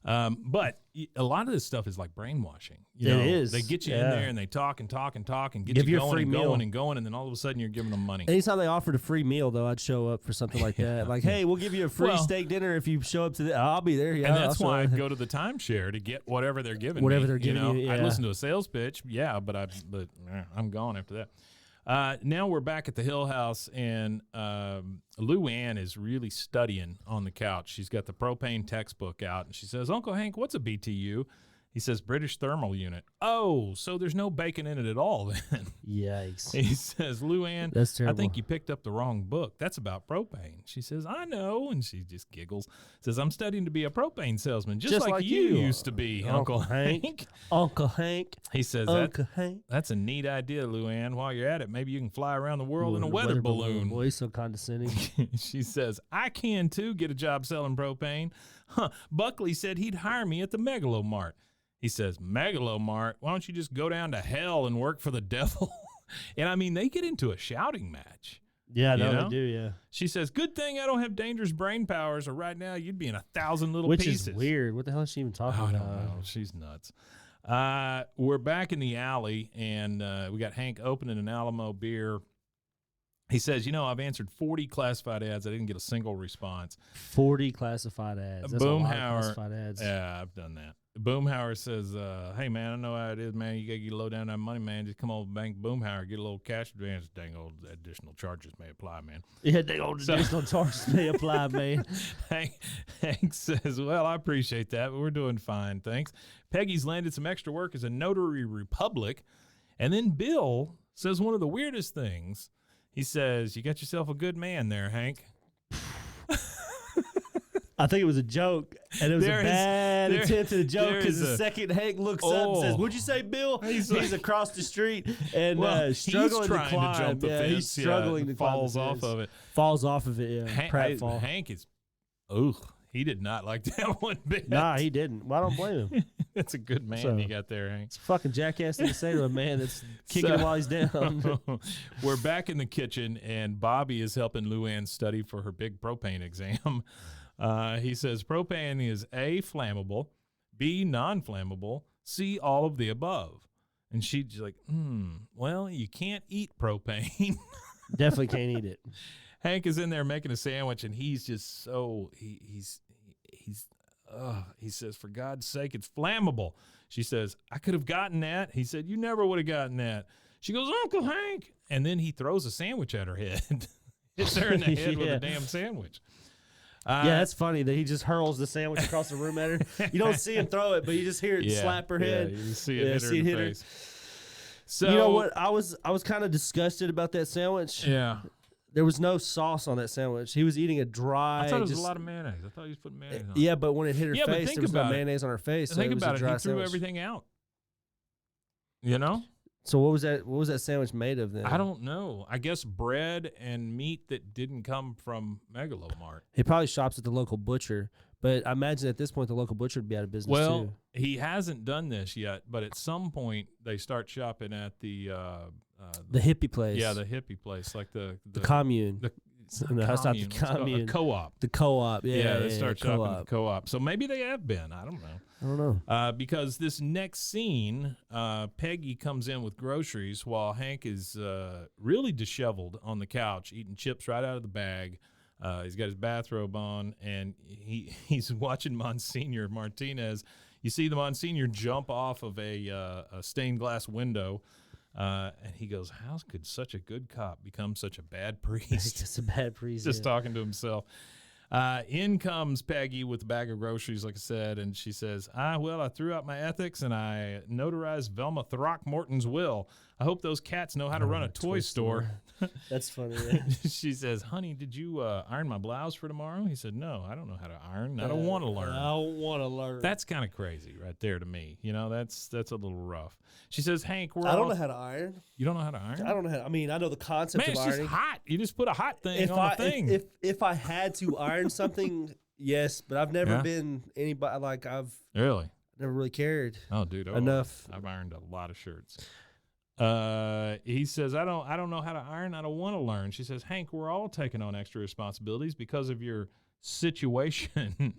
But a lot of this stuff is like brainwashing. You know, it is. They get you in there and they talk and talk and talk and get Give you you a going free and meal. going and going, and then all of a sudden you're giving them money. Anytime they offered a free meal, though, I'd show up for something like that. Like, hey, we'll give you a free steak dinner if you show up to the. I'll be there. Yeah, and that's why I'd go to the timeshare to get whatever they're giving me. Whatever they're giving you, I'd yeah. listen to a sales pitch, but I'm gone after that. Now we're back at the Hill House, and Lou Ann is really studying on the couch. She's got the propane textbook out, and she says, "Uncle Hank, what's a BTU?" He says, "British thermal unit." Oh, so there's no bacon in it at all then. Yikes. He says, "Lou Ann, That's I terrible. think you picked up the wrong book. That's about propane." She says, "I know," and she just giggles. Says, "I'm studying to be a propane salesman, just like you used to be, Uncle Hank." Uncle Hank. He says, Uncle Hank. "That's a neat idea, Lou Ann. While you're at it, maybe you can fly around the world in a weather balloon." Boy, he's so condescending. She says, "I can too get a job selling propane. Huh, Buckley said he'd hire me at the Mega Lo Mart." He says, "Mega Lo Mart? Why don't you just go down to hell and work for the devil?" And I mean, they get into a shouting match. Yeah, no, You know? they do, yeah. She says, "Good thing I don't have dangerous brain powers, or right now you'd be in 1,000 little Which pieces." is weird. What the hell is she even talking I about? don't know. She's nuts. We're back in the alley, and we got Hank opening an Alamo beer. He says, I've answered 40 classified ads. I didn't get a single response. 40 classified ads. That's a lot of classified ads. Yeah, I've done that. Boomhauer says, "Hey, man, I know how it is, man. You got to get low down that money, man. Just come over to Bank Boomhauer, get a little cash advance. Dang old additional charges may apply, man." Yeah, they old additional charges may apply, man. Hank says, "Well, I appreciate that, but we're doing fine, thanks." Peggy's landed some extra work as a notary republic. And then Bill says one of the weirdest things. He says, "You got yourself a good man there, Hank." I think it was a joke, and it was a bad attempt at a joke, because the second Hank looks up and says, "What'd you say, Bill?" He's across the street and struggling he's trying to climb. to jump the fence. He's struggling to climb. Falls off of it. Falls off of it, yeah. Pratfall. Hank is, he did not like that one bit. Nah, he didn't. Well, I don't blame him. That's a good man you got there, Hank. It's a fucking jackass thing to say to a man that's kicking him while he's down. We're back in the kitchen, and Bobby is helping Lou Ann study for her big propane exam. He says propane is A, flammable, B, non-flammable, C, all of the above. And she's like, well, you can't eat propane. Definitely can't eat it. Hank is in there making a sandwich, and he's just so he says, "For God's sake, it's flammable." She says, "I could have gotten that." He said, "You never would have gotten that." She goes, "Uncle Hank," and then he throws a sandwich at her head. Hits her in the head with a damn sandwich. Yeah, that's funny that he just hurls the sandwich across the room at her. You don't see him throw it, but you just hear it slap her head. You see it hit her in the face. So, you know what? I was kind of disgusted about that sandwich. Yeah. There was no sauce on that sandwich. He was eating a dry. I thought it was a lot of mayonnaise. I thought he was putting mayonnaise on it. Yeah, but when it hit her Yeah, but face, think there was no about it. mayonnaise on her face. So Think it was about a it. dry He threw sandwich. everything out. You know? So what was that? What was that sandwich made of then? I don't know. I guess bread and meat that didn't come from Mega Lo Mart. He probably shops at the local butcher, but I imagine at this point the local butcher would be out of business Well, too. he hasn't done this yet, but at some point they start shopping at the hippie place. Yeah, the hippie place, like the commune. No, it's not the commune. What's it called? commune. A co-op. The co-op. Yeah, They start shopping co-op. at the co-op. So maybe they have been. I don't know. I don't know. Because this next scene, Peggy comes in with groceries while Hank is really disheveled on the couch, eating chips right out of the bag. He's got his bathrobe on, and he's watching Monsignor Martinez. You see the Monsignor jump off of a stained glass window, and he goes, "How could such a good cop become such a bad priest?" He's just a bad priest. Just talking to himself. In comes Peggy with a bag of groceries, like I said, and she says, I threw out my ethics and I notarized Velma Throckmorton's will. I hope those cats know how to run a toy store. That's funny. Yeah. She says, "Honey, did you iron my blouse for tomorrow?" He said, "No, I don't know how to iron. I don't want to learn." I don't want to learn. That's kind of crazy right there to me. That's a little rough. She says, "Hank, I don't know how to iron. You don't know how to iron? I don't know how. I mean, I know the concept Man, of it's ironing. just hot. You just put a hot thing on the thing. If I had to iron something, yes, but I've never been anybody like I've. Really? Never really cared. Oh, dude, enough. I've ironed a lot of shirts. He says, I don't know how to iron. I don't want to learn. She says, Hank, we're all taking on extra responsibilities because of your situation.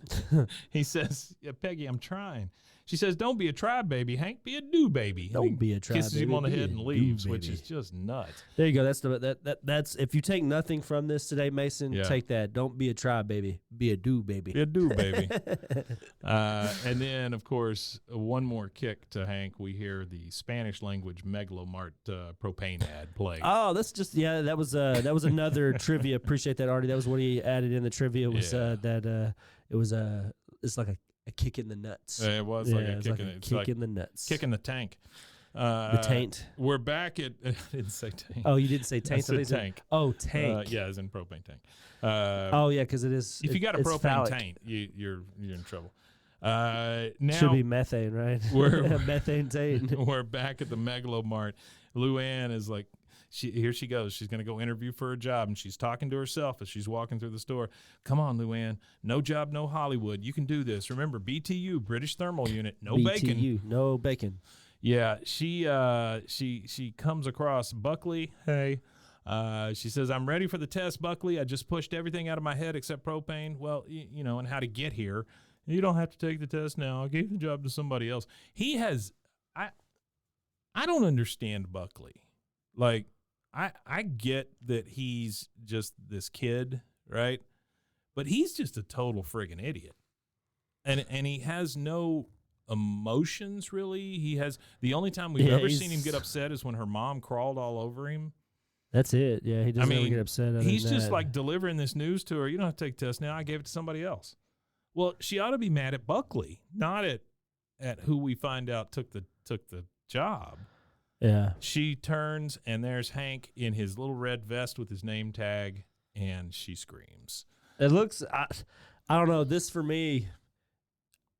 He says, yeah, Peggy, I'm trying. She says, don't be a try baby, Hank. Be a do baby. Don't be a try kisses baby. him on the head and leaves, baby. which is just nuts. There you go. That's if you take nothing from this today, Mason, Yeah. take that. Don't be a try baby. Be a do baby. Be a do baby. And then, of course, one more kick to Hank. We hear the Spanish language Mega Lo Mart propane ad play. Oh, that's just that was another trivia. Appreciate that, Artie. That was what he added in the trivia. Was it's like a kick in the nuts. It was like a kick in the nuts. Kick in the tank. The taint. We're back at. I didn't say tank. Oh, you didn't say I taint. said tank. Oh, tank. Yeah, as in propane tank. Oh yeah, because it is. If you got a it's propane phallic. tank, you're in trouble. Now Should be methane, right? We're methane taint. We're back at the Mega Lo Mart. Luann is like, here she goes. She's going to go interview for a job, and she's talking to herself as she's walking through the store. Come on, Luann. No job, no Hollywood. You can do this. Remember, BTU, British Thermal Unit, no bacon. BTU, no bacon. Yeah, she comes across Buckley. Hey, she says, I'm ready for the test, Buckley. I just pushed everything out of my head except propane. Well, you know, and how to get here. You don't have to take the test now. I gave the job to somebody else. He has, I don't understand Buckley. Like, I get that he's just this kid, right? But he's just a total friggin' idiot. And he has no emotions, really. He has the only time we've ever seen him get upset is when her mom crawled all over him. That's it. Yeah, he doesn't ever get upset. He's just like delivering this news to her. You don't have to take the test now. I gave it to somebody else. Well, she ought to be mad at Buckley, not at who we find out took the job. Yeah. She turns, and there's Hank in his little red vest with his name tag, and she screams. It looks, I don't know, this for me,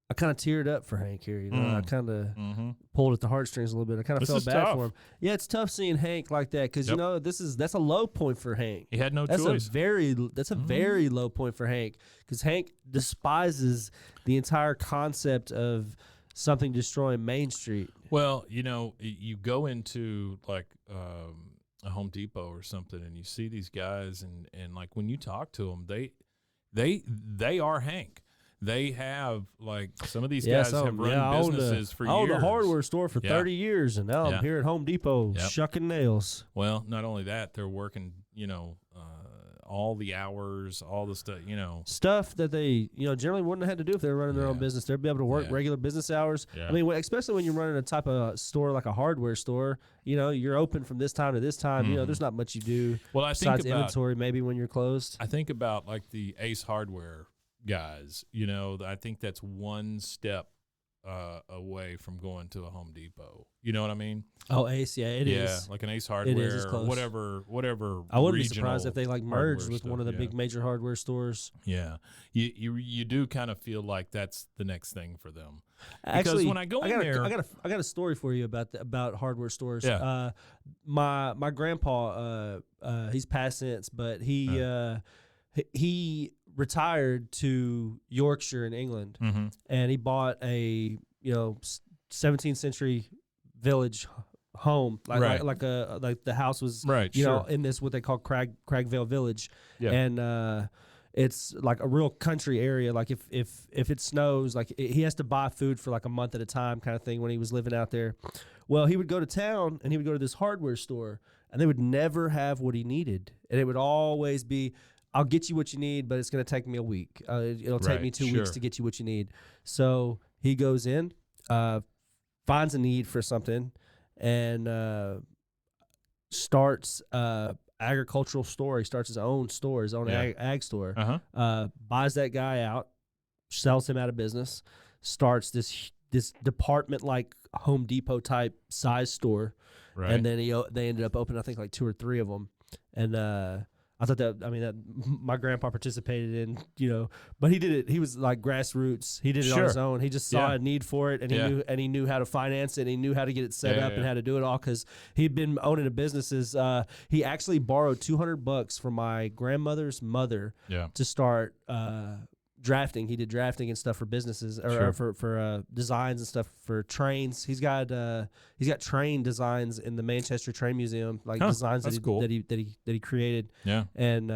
I kind of teared up for Hank here. You know, I kind of pulled at the heartstrings a little bit. I kind of felt bad for him. Yeah, it's tough seeing Hank like that because, you know, that's a low point for Hank. He had no choice. That's a Mm-hmm. very low point for Hank because Hank despises the entire concept of something destroying Main Street. Well, you know, you go into like a Home Depot or something, and you see these guys, and like when you talk to them, they are Hank. They have like some of these guys have run businesses for years. I owned a hardware store for 30 years, and now I'm here at Home Depot shucking nails. Well, not only that, they're working, you know, all the hours, all the stuff, you know. Stuff that they, you know, generally wouldn't have had to do if they were running their own business. They'd be able to work regular business hours. Yeah. I mean, especially when you're running a type of store like a hardware store, you know, you're open from this time to this time. You know, there's not much you do besides inventory maybe when you're closed. I think about like the Ace Hardware guys, you know, I think that's one step away from going to a Home Depot. You know what I mean? Oh, Ace, it is. Yeah, like an Ace Hardware, or whatever. I wouldn't be surprised if they like merged with one of the big major hardware stores. Yeah, you do kind of feel like that's the next thing for them. Actually, because when I go in there, I got a story for you about hardware stores. Yeah. My grandpa, he's past since, but he retired to Yorkshire in England, and he bought a 17th century village home, like the house was in this what they call Cragvale Village, and it's like a real country area. Like if it snows, like he has to buy food for like a month at a time, kind of thing. When he was living out there, well, he would go to town and he would go to this hardware store, and they would never have what he needed, and it would always be, I'll get you what you need, but it's going to take me a week. It'll take me 2 weeks to get you what you need. So he goes in, finds a need for something, and starts agricultural store. He starts his own store, his own ag store. Buys that guy out, sells him out of business, starts this department like Home Depot type size store, and then they ended up opening I think like 2 or 3 of them, and I thought that my grandpa participated in, but he did it. He was like grassroots. He did it on his own. He just saw a need for it, and he knew how to finance it. And he knew how to get it set up and how to do it all because he'd been owning a businesses. He actually borrowed $200 from my grandmother's mother to start drafting. He did drafting and stuff for businesses or for designs and stuff for trains. He's got train designs in the Manchester Train Museum, like designs that he created. Yeah. And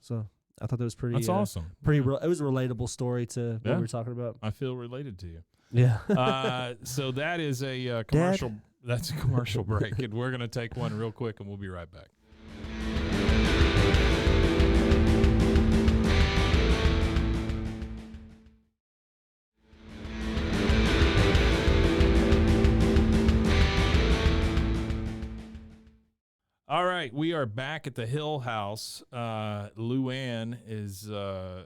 so I thought that was pretty. That's awesome. It was a relatable story to what we were talking about. I feel related to you. Yeah. So that is a commercial. Dad? That's a commercial break, and we're going to take one real quick, and we'll be right back. All right, we are back at the Hill House. Luann is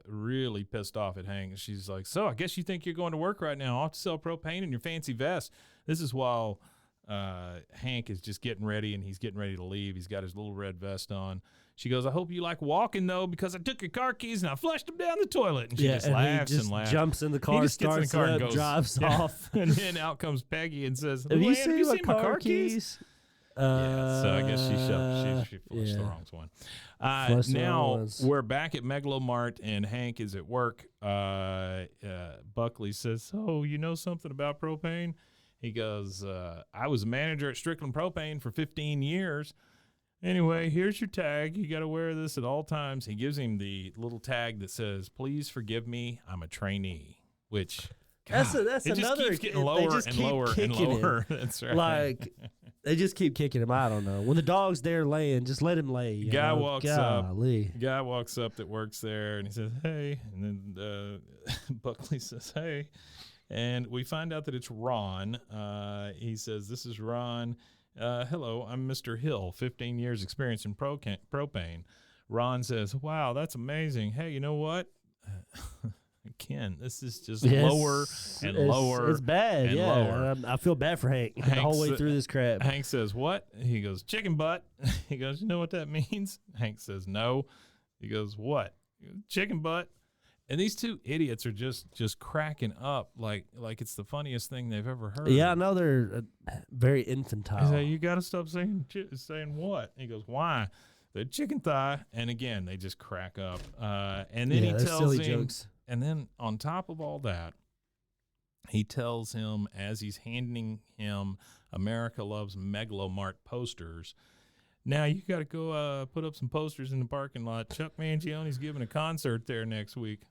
really pissed off at Hank. She's like, so I guess you think you're going to work right now. I'll have to sell propane in your fancy vest. This is while Hank is just getting ready, and he's getting ready to leave. He's got his little red vest on. She goes, I hope you like walking, though, because I took your car keys and I flushed them down the toilet. And she just laughs and laughs. Jumps in the car, starts up, and drives off. And then out comes Peggy and says, have you seen my car keys? So I guess she flushed the wrong one. Now we're back at Mega Lo Mart, and Hank is at work. Buckley says, "So you know something about propane?" He goes, "I was a manager at Strickland Propane for 15 years. Anyway, here's your tag. You got to wear this at all times." He gives him the little tag that says, "Please forgive me. I'm a trainee," which. God, that's it another. Just keeps getting lower and lower and lower. That's right. Like they just keep kicking him. I don't know. When the dog's there laying, just let him lay. Guy walks up that works there, and he says, "Hey," and then Buckley says, "Hey," and we find out that it's Ron. He says, "This is Ron. Hello, I'm Mr. Hill. 15 years experience in propane." Ron says, "Wow, that's amazing. Hey, you know what?" Ken, this is just lower and lower. It's bad, and yeah. lower. I feel bad for Hank the whole way through this crap. Hank says, "What?" He goes, "Chicken butt." He goes, "You know what that means?" Hank says, "No." He goes, "What?" He goes, "Chicken butt." And these two idiots are just cracking up like it's the funniest thing they've ever heard. Yeah, I know they're very infantile. He said, "You got to stop saying what?" He goes, "Why?" "The chicken thigh." And again, they just crack up. And then he tells him. Jokes. And then on top of all that, he tells him as he's handing him America Loves Mega Lo Mart posters, "Now you got to go put up some posters in the parking lot. Chuck Mangione's giving a concert there next week."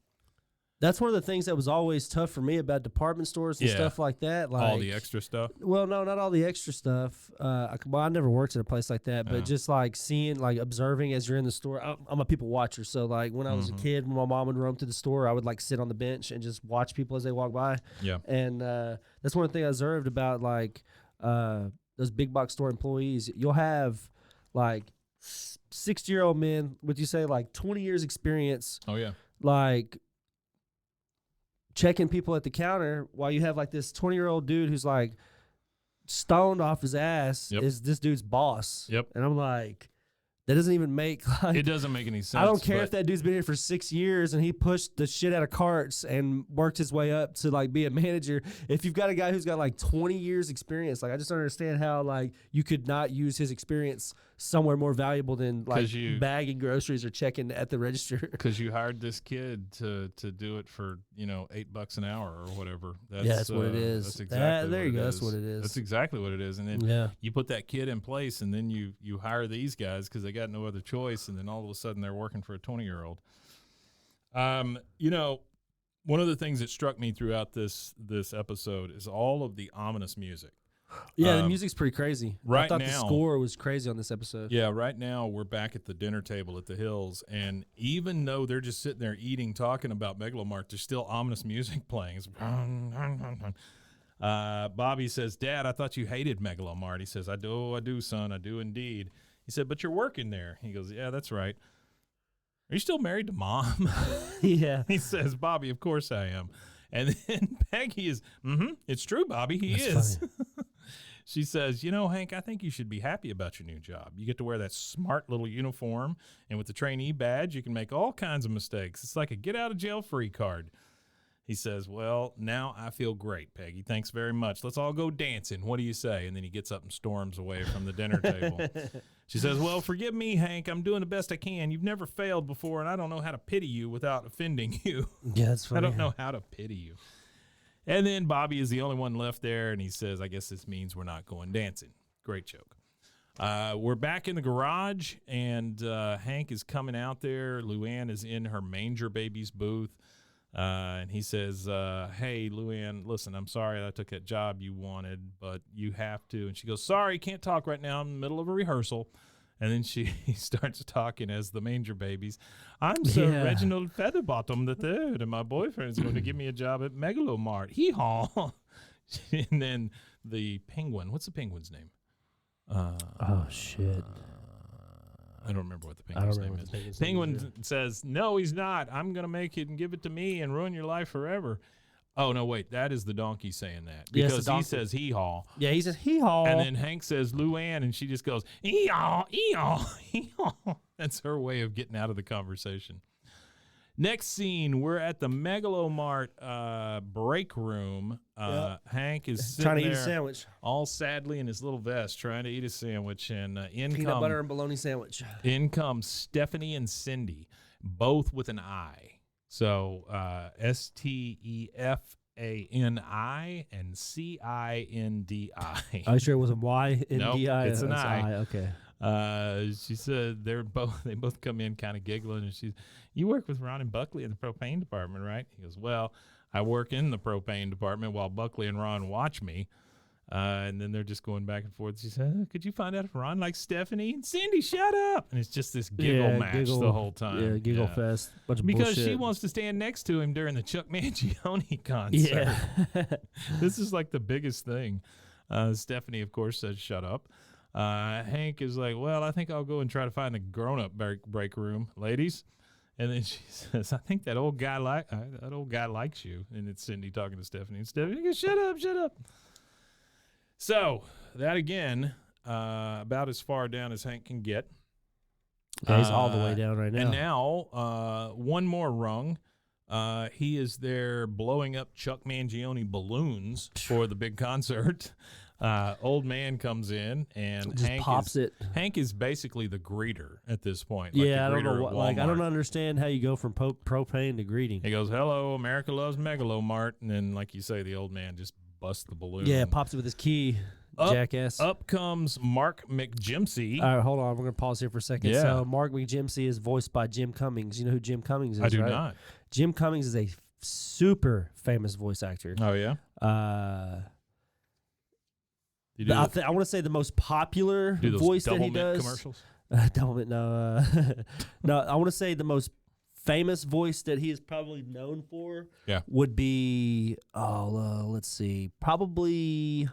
That's one of the things that was always tough for me about department stores and stuff like that. Like all the extra stuff? Well, no, not all the extra stuff. I never worked at a place like that, but just like seeing, like observing as you're in the store. I'm a people watcher, so like when I was a kid, when my mom would roam to the store, I would like sit on the bench and just watch people as they walk by. Yeah. And that's one thing I observed about like those big box store employees. You'll have like 60-year-old men, would you say like 20 years experience? Oh, yeah. Like checking people at the counter while you have like this 20-year-old dude who's like stoned off his ass is this dude's boss. Yep. And I'm like, that doesn't even make like, it doesn't make any sense. I don't care if that dude's been here for 6 years and he pushed the shit out of carts and worked his way up to like be a manager. If you've got a guy who's got like 20 years experience, like I just don't understand how like you could not use his experience somewhere more valuable than like bagging groceries or checking at the register. Because you hired this kid to do it for $8 an hour or whatever. That's what it is. That's exactly there you go. That's what it is. That's exactly what it is. And then you put that kid in place, and then you hire these guys because they got no other choice, and then all of a sudden they're working for a 20-year-old. One of the things that struck me throughout this episode is all of the ominous music. Yeah, the music's pretty crazy. Right I thought now, the score was crazy on this episode. Yeah, right now we're back at the dinner table at the Hills, and even though they're just sitting there eating, talking about Mega Lo Mart, there's still ominous music playing. It's Bobby says, "Dad, I thought you hated Mega Lo Mart." He says, I do, son, I do indeed." He said, "But you're working there." He goes, "Yeah, that's right." "Are you still married to Mom?" Yeah. He says, "Bobby, of course I am." And then Peggy is, "It's true, Bobby, he is." She says, "Hank, I think you should be happy about your new job. You get to wear that smart little uniform, and with the trainee badge, you can make all kinds of mistakes. It's like a get-out-of-jail-free card." He says, well, now I feel great, Peggy. Thanks very much. Let's all go dancing. What do you say? And then he gets up and storms away from the dinner table. She says, well, forgive me, Hank. I'm doing the best I can. You've never failed before, and I don't know how to pity you without offending you. Yeah, that's funny. I don't know how to pity you. And then Bobby is the only one left there, and he says, I guess this means we're not going dancing. Great joke. We're back in the garage, and Hank is coming out there. Luann is in her manger baby's booth. And he says, hey, Luann, listen, I'm sorry I took that job you wanted, but you have to. And she goes, sorry, can't talk right now. I'm in the middle of a rehearsal. And then she starts talking as the manger babies. I'm Sir Reginald Featherbottom III, and my boyfriend's going to give me a job at Mega Lo Mart. Hee-haw. And then the penguin. What's the penguin's name? Oh, shit. I don't remember what the penguin's name is. Penguin says, no, he's not. I'm going to make it and give it to me and ruin your life forever. Oh, no, wait. That is the donkey saying that. Because he says hee-haw. Yeah, he says hee-haw. And then Hank says Luann, and she just goes, hee-haw, hee-haw, hee-haw. That's her way of getting out of the conversation. Next scene, we're at the Mega Lo Mart break room. Hank is sitting trying to eat a there sandwich. all sadly in his little vest, trying to eat a sandwich. And peanut butter and bologna sandwich. In come Stephanie and Cindy, both with an I. So Stefani and Cindi. Are you sure it was a Y-N-D-I? Nope, it's an I. Okay. She said they both come in kind of giggling, and you work with Ron and Buckley in the propane department, right? He goes, well, I work in the propane department while Buckley and Ron watch me. And then they're just going back and forth. She said, could you find out if Ron likes Stephanie? And Cindy, shut up. And it's just this giggle match the whole time. Yeah, giggle fest. Bunch of because bullshit. She wants to stand next to him during the Chuck Mangione concert. Yeah. This is like the biggest thing. Stephanie, of course, says, shut up. Hank is like, well, I think I'll go and try to find the grown-up break room, ladies. And then she says, I think that old guy likes you. And it's Cindy talking to Stephanie. And Stephanie goes, shut up. So that again, about as far down as Hank can get. Yeah, he's all the way down right now. And now, one more rung. He is there blowing up Chuck Mangione balloons for the big concert. Old man comes in and just pops it. Hank is basically the greeter at this point. Yeah, I don't know what. Like, I don't understand how you go from propane to greeting. He goes, "Hello, America loves Mega Lo Mart," and then, like you say, the old man just busts the balloon. Yeah, pops it with his key. Jackass. Up comes Mark McJimsey. All right, hold on. We're going to pause here for a second. Yeah. So Mark McJimsey is voiced by Jim Cummings. You know who Jim Cummings is, I do right? not. Jim Cummings is a super famous voice actor. Oh, yeah? I want to say the most popular voice that he does. Commercials? Doublemint, no. No, I want to say the most famous voice that he is probably known for would be, let's see, probably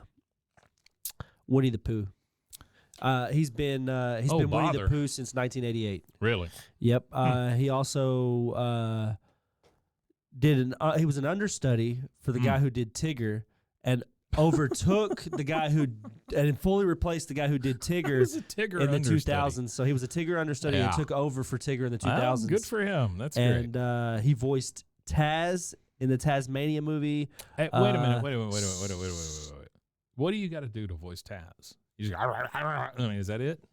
Winnie the Pooh. He's been Winnie the Pooh since 1988. Really? Yep. He also he was an understudy for the guy who did Tigger, and overtook the guy and fully replaced the guy who did Tigger, in the 2000s. So he was a Tigger understudy and took over for Tigger in the 2000s. Good for him. That's great. And he voiced Taz in the Tasmania movie. Hey, wait a minute. Wait. What do you got to do to voice Taz? You just, I mean, is that it?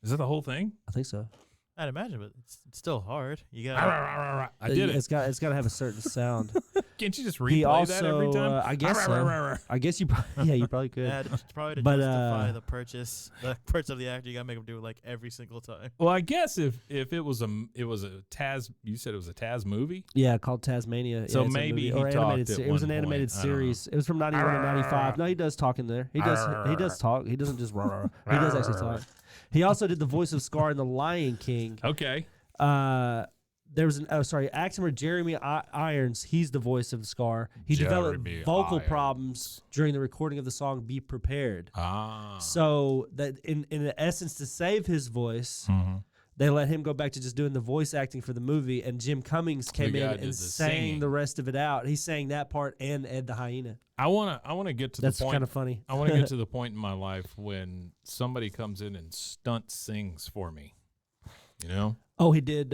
Is that the whole thing? I think so. I'd imagine, but it's still hard. You got. I did it. It's got to have a certain sound. Can't you just replay that every time? I guess so. I guess you probably could. Yeah, probably to justify the purchase of the actor, you gotta make him do it like every single time. Well, I guess if it was a Taz, you said it was a Taz movie. Yeah, called Tasmania. So maybe he talked. It was an animated series. It was from 91 to 95. No, he does talk in there. He does talk. He doesn't just. He does actually talk. He also did the voice of Scar in The Lion King. Okay. There was actor Jeremy Irons. He's the voice of Scar. He developed vocal problems during the recording of the song "Be Prepared." So that in essence, to save his voice, they let him go back to just doing the voice acting for the movie. And Jim Cummings came in and sang the rest of it out. He sang that part and Ed the Hyena. I wanna get to the point. That's kind of funny. I want to get to the point in my life when somebody comes in and stunt sings for me. You know? Oh, he did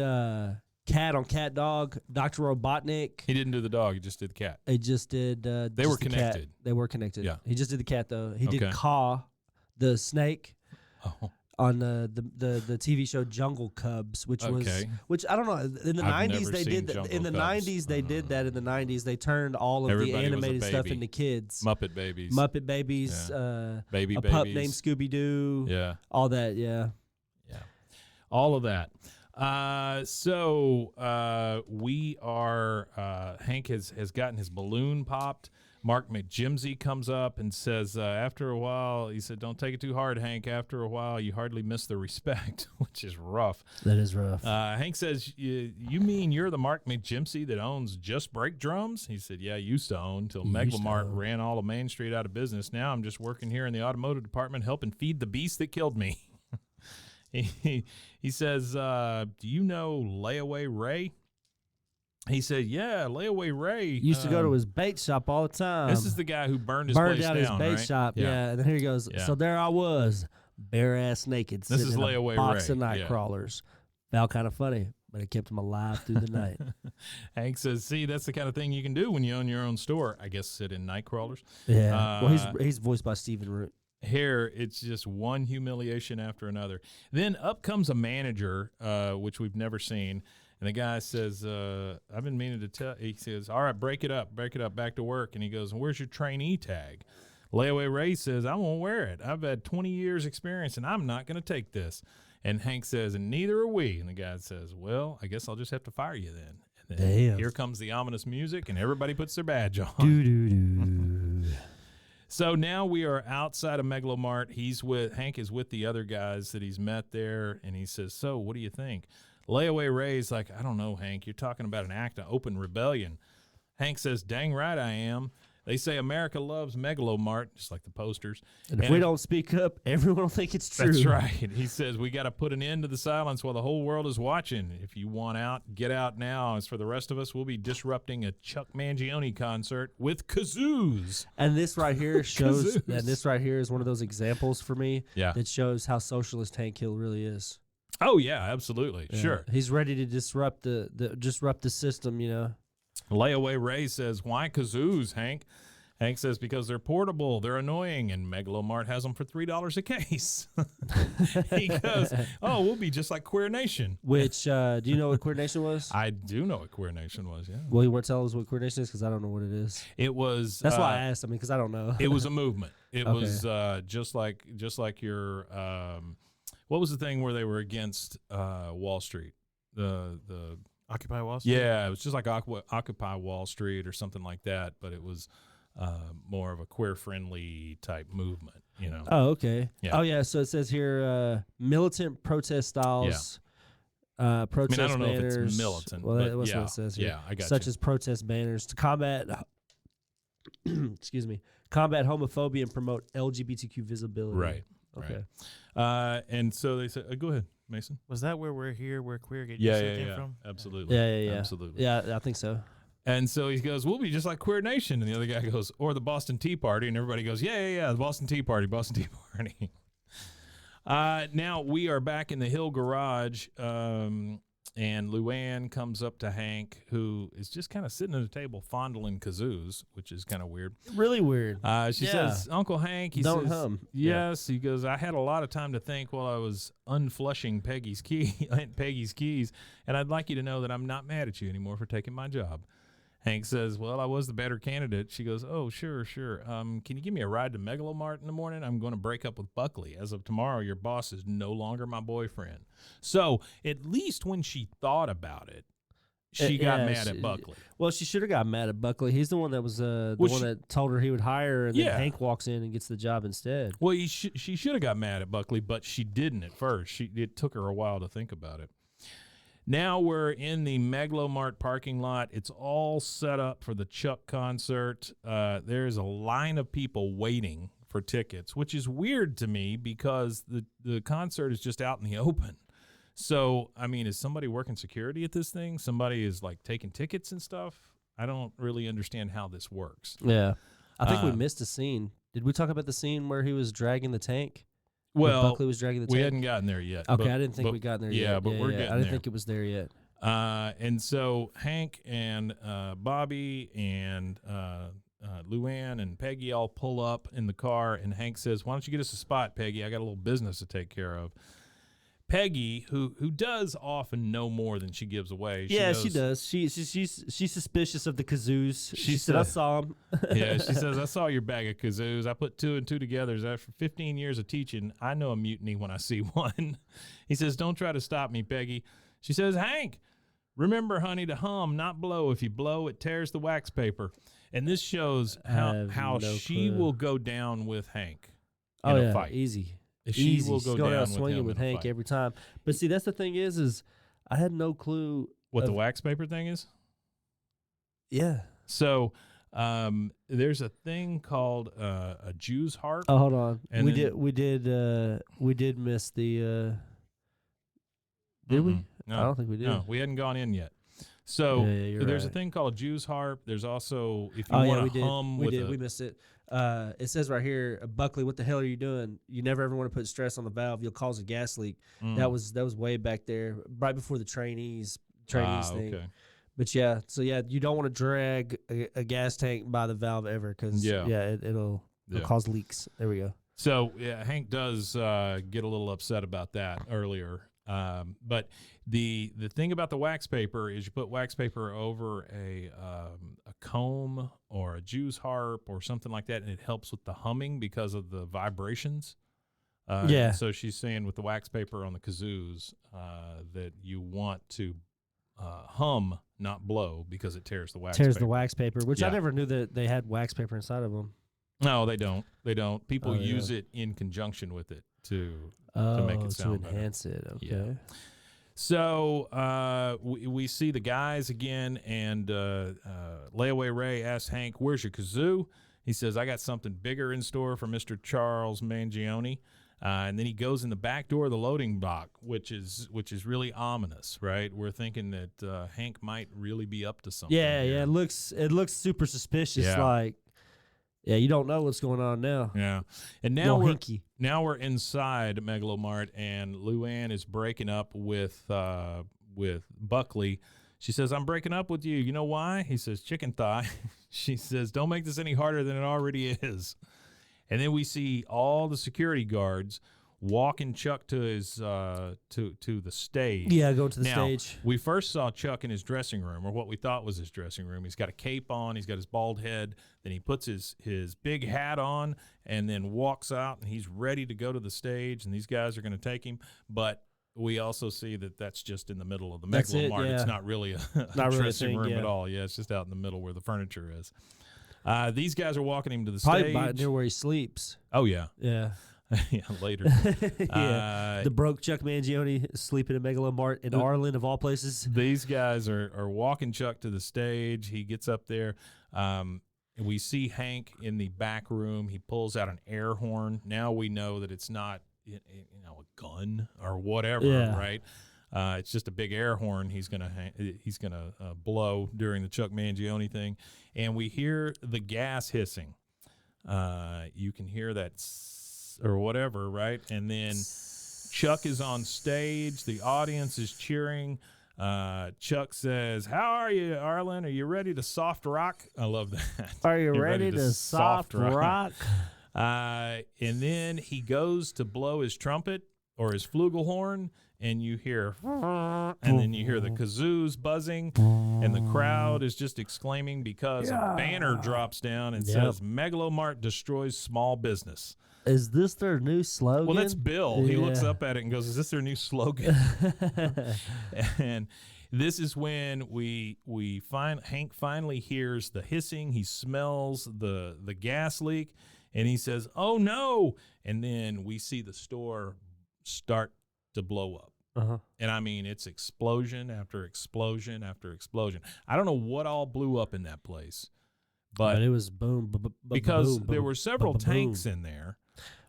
Cat on Cat Dog, Dr. Robotnik. He didn't do the dog. He just did the cat. He just did. They were connected. They were connected. Yeah. He just did the cat though. He did Caw, the snake. Oh. On the TV show Jungle Cubs, which I don't know, in the 90s they did that. In the 90s they did that. In the 90s they turned all of the animated stuff into kids. Muppet Babies, Baby Babies, pup named Scooby Doo, all that, all of that. So we are. Hank has gotten his balloon popped. Mark McJimsey comes up and says, after a while, he said, don't take it too hard, Hank. After a while, you hardly miss the respect, which is rough. That is rough. Hank says, you mean you're the Mark McJimsey that owns Just Brake Drums? He said, yeah, I used to own until Mega Lo Mart ran all of Main Street out of business. Now I'm just working here in the automotive department helping feed the beast that killed me. He says, do you know Layaway Ray? He said, yeah, Layaway Ray. Used to go to his bait shop all the time. This is the guy who burned his place down, his bait shop, yeah. And then here he goes. Yeah. So there I was, bare-ass naked, this is in Layaway a box Ray. of night crawlers. Felt kind of funny, but it kept him alive through the night. Hank says, see, that's the kind of thing you can do when you own your own store. I guess sit in night crawlers. Yeah. Well, he's voiced by Stephen Root. Here, it's just one humiliation after another. Then up comes a manager, which we've never seen. And the guy says, I've been meaning to tell. He says, all right, break it up, back to work. And he goes, where's your trainee tag? Layaway Ray says, I won't wear it. I've had 20 years experience, and I'm not going to take this. And Hank says, and neither are we. And the guy says, well, I guess I'll just have to fire you then. And then Damn. Here comes the ominous music, and everybody puts their badge on. Do-do-do. So now we are outside of Mega Lo Mart. Hank is with the other guys that he's met there, and he says, so what do you think? Layaway Ray's like, I don't know, Hank. You're talking about an act of open rebellion. Hank says, dang right I am. They say America loves Mega Lo Mart, just like the posters. And if we don't speak up, everyone will think it's true. That's right. He says, we got to put an end to the silence while the whole world is watching. If you want out, get out now. As for the rest of us, we'll be disrupting a Chuck Mangione concert with kazoos. And this right here shows, and this right here is one of those examples for me that shows how socialist Hank Hill really is. Oh yeah, absolutely, sure. He's ready to disrupt the system, you know. Layaway Ray says, "Why kazoos, Hank?" Hank says, "Because they're portable, they're annoying, and Mega Lo Mart has them for $3 a case." He goes, "Oh, we'll be just like Queer Nation." Which do you know what Queer Nation was? I do know what Queer Nation was. Yeah. Well, you want to tell us what Queer Nation is because I don't know what it is. It was. That's why I asked. I mean, because I don't know. It was a movement. It was just like your. What was the thing where they were against Wall Street? The Occupy Wall Street? Yeah, it was just like Occupy Wall Street or something like that, but it was more of a queer-friendly type movement, you know. Oh, okay. Yeah. Oh, yeah, so it says here militant protest styles, protest I don't know banners. if it's militant, well, but that's what it says here. Yeah, I got Such you. as protest banners to combat, combat homophobia and promote LGBTQ visibility. Right. Okay. Right. And so they said, go ahead, Mason. Was that where we're here, where queer came from? Absolutely. Yeah. Absolutely. Yeah, I think so. And so he goes, we'll be just like Queer Nation. And the other guy goes, or the Boston Tea Party. And everybody goes, yeah, the Boston Tea Party. Now we are back in the Hill garage. And Luann comes up to Hank, who is just kind of sitting at a table fondling kazoos, which is kind of weird. Really weird. She says, Uncle Hank, he Don't says, hum. Yes. He goes, I had a lot of time to think while I was unflushing Peggy's keys, and I'd like you to know that I'm not mad at you anymore for taking my job. Hank says, well, I was the better candidate. She goes, oh, sure. Can you give me a ride to Mega Lo Mart in the morning? I'm going to break up with Buckley. As of tomorrow, your boss is no longer my boyfriend. So at least when she thought about it, she got mad at Buckley. Well, she should have got mad at Buckley. He's the one that was one that told her he would hire her, and then Hank walks in and gets the job instead. Well, she should have got mad at Buckley, but she didn't at first. It took her a while to think about it. Now we're in the Mega Lo Mart parking lot. It's all set up for the Chuck concert. There's a line of people waiting for tickets, which is weird to me because the concert is just out in the open. So, I mean, is somebody working security at this thing? Somebody is like taking tickets and stuff? I don't really understand how this works. Yeah. I think we missed a scene. Did we talk about the scene where he was dragging the tank? Well, Buckley was dragging the tank? We hadn't gotten there yet. Okay, I didn't think we'd gotten there yet. Yeah, but we're getting there. I didn't think it was there yet. And so Hank and Bobby and Luann and Peggy all pull up in the car, and Hank says, "Why don't you get us a spot, Peggy? I got a little business to take care of." Peggy, who does often know more than she gives away. She does. She's suspicious of the kazoos. She said, "I saw them." Yeah, she says, "I saw your bag of kazoos. I put 2 and 2 together. After 15 years of teaching, I know a mutiny when I see one." He says, "Don't try to stop me, Peggy." She says, "Hank, remember, honey, to hum, not blow. If you blow, it tears the wax paper." And this shows how she will go down with Hank in a fight. Easy. She will go down swinging with Hank every time. But see, that's the thing is I had no clue what the wax paper thing is. Yeah. So there's a thing called a Jew's harp. Oh, hold on. And we did miss the. Did we? No, I don't think we did. No, we hadn't gone in yet. So there's a thing called a Jew's harp. There's also, if you want to hum with we missed it. It says right here, Buckley, what the hell are you doing? You never ever want to put stress on the valve. You'll cause a gas leak. That was way back there, right before the trainees thing. Okay. But you don't want to drag a gas tank by the valve ever because it'll cause leaks. There we go. So Hank does get a little upset about that earlier. But the thing about the wax paper is you put wax paper over a comb or a Jew's harp or something like that, and it helps with the humming because of the vibrations. So she's saying with the wax paper on the kazoos that you want to hum, not blow, because it tears the wax paper. The wax paper, which I never knew that they had wax paper inside of them. No, they don't. They don't. People use it in conjunction with it to make it sound to enhance it. Okay. Yeah. So we see the guys again, and Layaway Ray asks Hank, "Where's your kazoo?" He says, "I got something bigger in store for Mr. Charles Mangione." And then he goes in the back door of the loading dock, which is really ominous, right? We're thinking that Hank might really be up to something. Yeah, here. It looks super suspicious. Yeah. Like, you don't know what's going on now. Yeah, and now we're inside Mega Lo Mart, and Luann is breaking up with Buckley. She says, "I'm breaking up with you. You know why?" He says, "Chicken thigh." She says, "Don't make this any harder than it already is." And then we see all the security guards walking Chuck to his to the stage. Yeah, go to the stage. We first saw Chuck in his dressing room, or what we thought was his dressing room. He's got a cape on. He's got his bald head. Then he puts his big hat on and then walks out, and he's ready to go to the stage, and these guys are going to take him. But we also see that that's just in the middle of the Mega Lo Mart. It's not really a dressing room at all. Yeah, it's just out in the middle where the furniture is. These guys are walking him to the stage. Probably near where he sleeps. Oh, yeah. Yeah. Yeah, later. The broke Chuck Mangione sleeping in Mega Lo Mart in Arlen, of all places. These guys are walking Chuck to the stage. He gets up there. We see Hank in the back room. He pulls out an air horn. Now we know that it's not a gun or whatever, right? It's just a big air horn he's gonna blow during the Chuck Mangione thing, and we hear the gas hissing. You can hear that or whatever, right? And then Chuck is on stage. The audience is cheering. Chuck says, "How are you, Arlen? Are you ready to soft rock?" I love that. Are you ready to soft rock? And then he goes to blow his trumpet or his flugelhorn, and you hear, and then you hear the kazoos buzzing, and the crowd is just exclaiming because a banner drops down and says, "Mega Lo Mart destroys small business." Is this their new slogan? Well, that's Bill. He looks up at it and goes, "Is this their new slogan?" And this is when Hank finally hears the hissing. He smells the gas leak, and he says, "Oh no!" And then we see the store start to blow up. And I mean, it's explosion after explosion after explosion. I don't know what all blew up in that place, but it was boom, because there were several tanks in there.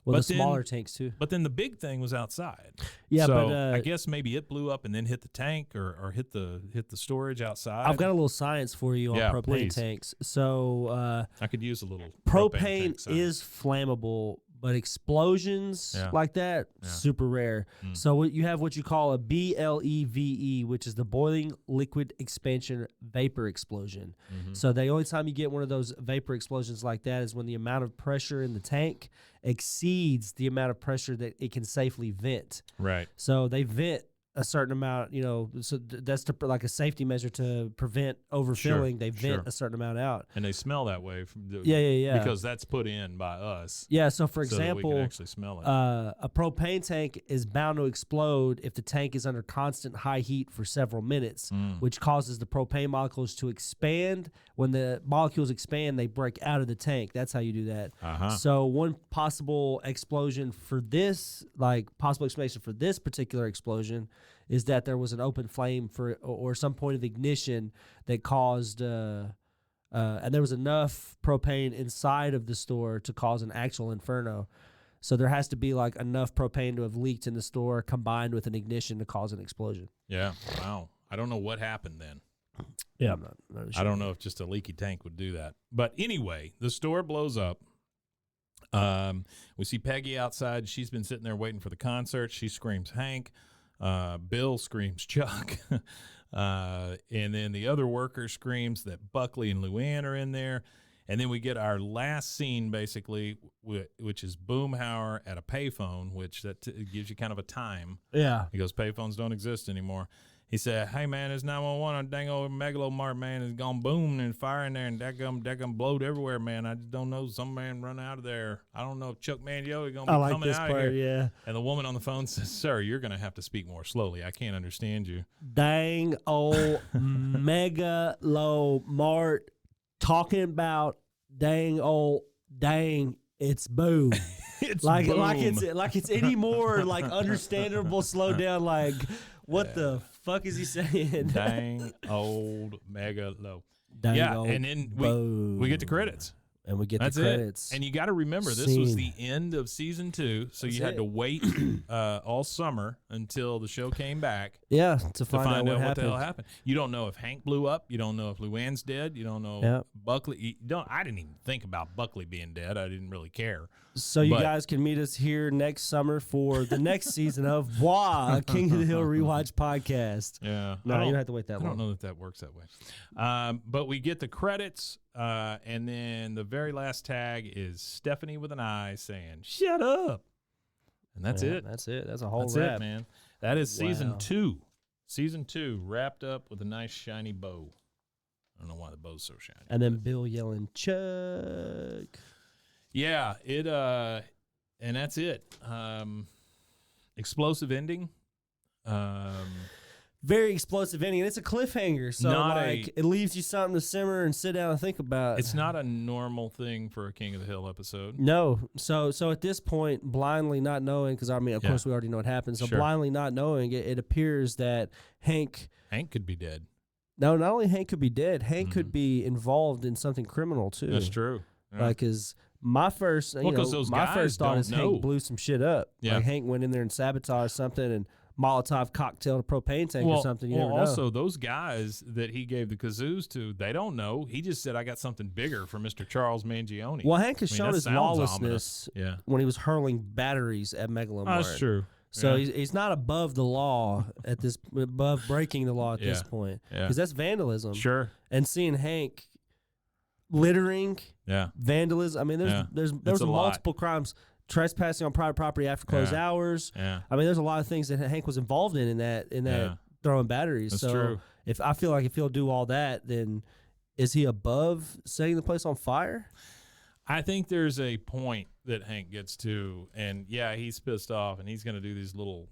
Well, the smaller tanks too. But then the big thing was outside. Yeah, so but I guess maybe it blew up and then hit the tank or hit the storage outside. I've got a little science for you on propane please. tanks. So I could use a little propane tank is flammable, But explosions like that, super rare. So you have what you call a BLEVE, which is the boiling liquid expansion vapor explosion. So the only time you get one of those vapor explosions like that is when the amount of pressure in the tank exceeds the amount of pressure that it can safely vent. Right. So they vent a certain amount, so that's like a safety measure to prevent overfilling. They vent a certain amount out, and they smell that way. Because that's put in by us. Yeah. So for so example, that we can actually smell it. A propane tank is bound to explode if the tank is under constant high heat for several minutes, which causes the propane molecules to expand. When the molecules expand, they break out of the tank. That's how you do that. So one possible explanation for this particular explosion is that there was an open flame or some point of ignition that caused, and there was enough propane inside of the store to cause an actual inferno. So there has to be like enough propane to have leaked in the store combined with an ignition to cause an explosion. Yeah. Wow. I don't know what happened then. Yeah. I'm not sure. I don't know if just a leaky tank would do that. But anyway, the store blows up. We see Peggy outside. She's been sitting there waiting for the concert. She screams Hank. Bill screams Chuck. And then the other worker screams that Buckley and Luann are in there. And then we get our last scene, basically, which is Boomhauer at a payphone, which gives you kind of a time. Yeah. He goes, payphones don't exist anymore. He said, hey, man, it's 911 on dang old Mega Lo Mart, man. It's gone boom and fire in there, and that gum blowed everywhere, man. I just don't know. Some man run out of there. I don't know if Chuck Mangione is going to be coming out of here. Yeah. And the woman on the phone says, sir, you're going to have to speak more slowly. I can't understand you. Dang old Mega Lo Mart talking about it's boom. It's like boom. like it's any more like understandable slow down like what the fuck is he saying? Dang old Mega Lo. Dang old and then we get the credits. And we get That's the credits. it. And you got to remember, this was the end of season 2, so you had to wait all summer until the show came back. Yeah, to find out what the hell happened. You don't know if Hank blew up. You don't know if Luann's dead. You don't know Buckley. I didn't even think about Buckley being dead. I didn't really care. So you guys can meet us here next summer for the next season of a King of the Hill Rewatch podcast. Yeah. No, you don't have to wait that long. I don't know that works that way. But we get the credits, and then the very last tag is Stephanie with an eye saying, shut up. And that's it. That's it. That's a whole That's wrap. it, man. That is season 2. Season 2 wrapped up with a nice shiny bow. I don't know why the bow's so shiny. And then Bill yelling, Chuck. Yeah, and that's it. Explosive ending. Very explosive ending, and it's a cliffhanger, so it leaves you something to simmer and sit down and think about. It's not a normal thing for a King of the Hill episode. No, so at this point, blindly not knowing, because I mean, of course, we already know what happens. So blindly not knowing, it appears that Hank could be dead. No, not only Hank could be dead, Hank could be involved in something criminal too. That's true. Yeah. Like my first thought is Hank blew some shit up. Yeah. Like Hank went in there and sabotaged something and Molotov cocktailed a propane tank or something. You never know. Also, those guys that he gave the kazoos to, they don't know. He just said, I got something bigger for Mr. Charles Mangione. Well, Hank has shown his lawlessness when he was hurling batteries at Mega Lo Mart. That's true. So he's not above the law above breaking the law at this point. Because that's vandalism. Sure. And seeing Hank littering, vandalism. I mean, there was multiple crimes. Trespassing on private property after closed hours. Yeah. I mean, there's a lot of things that Hank was involved in that throwing batteries. That's so true. If he'll do all that, then is he above setting the place on fire? I think there's a point that Hank gets to, and he's pissed off, and he's going to do these little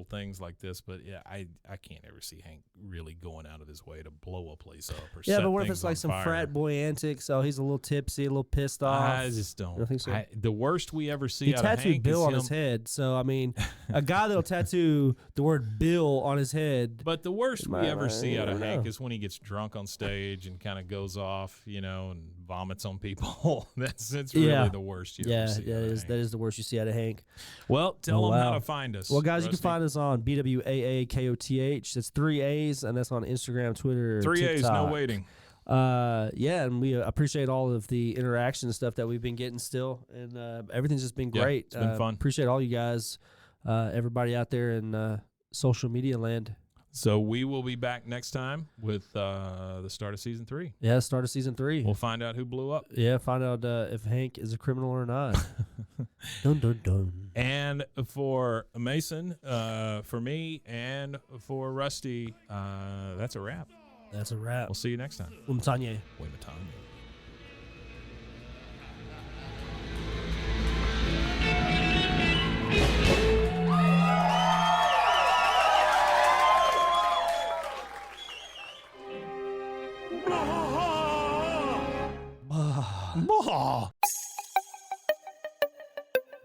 things like this. But I can't ever see Hank really going out of his way to blow a place up or but what if it's like some frat boy antics? So he's a little tipsy, a little pissed off. I just don't. You don't think so? The worst we ever see he out of Hank tattooed Bill is on his head. So I mean, a guy that'll tattoo the word Bill on his head. But the worst we ever see out of Hank is when he gets drunk on stage and kind of goes off, and vomits on people. That's really the worst you ever see. That is the worst you see out of Hank. Well, tell them how to find us. Well, guys, you can find us on BWAAKOTH. That's 3 A's, and that's on Instagram, Twitter, 3 TikTok. A's, no waiting. And we appreciate all of the interaction and stuff that we've been getting still, and everything's just been great. It's been fun. Appreciate all you guys, everybody out there in social media land. So we will be back next time with the start of season 3. Yeah, start of season 3. We'll find out who blew up. Yeah, find out if Hank is a criminal or not. Dun, dun, dun. And for Mason, for me, and for Rusty, that's a wrap. That's a wrap. We'll see you next time. Umtanye.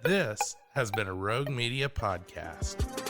This has been a Rogue Media podcast.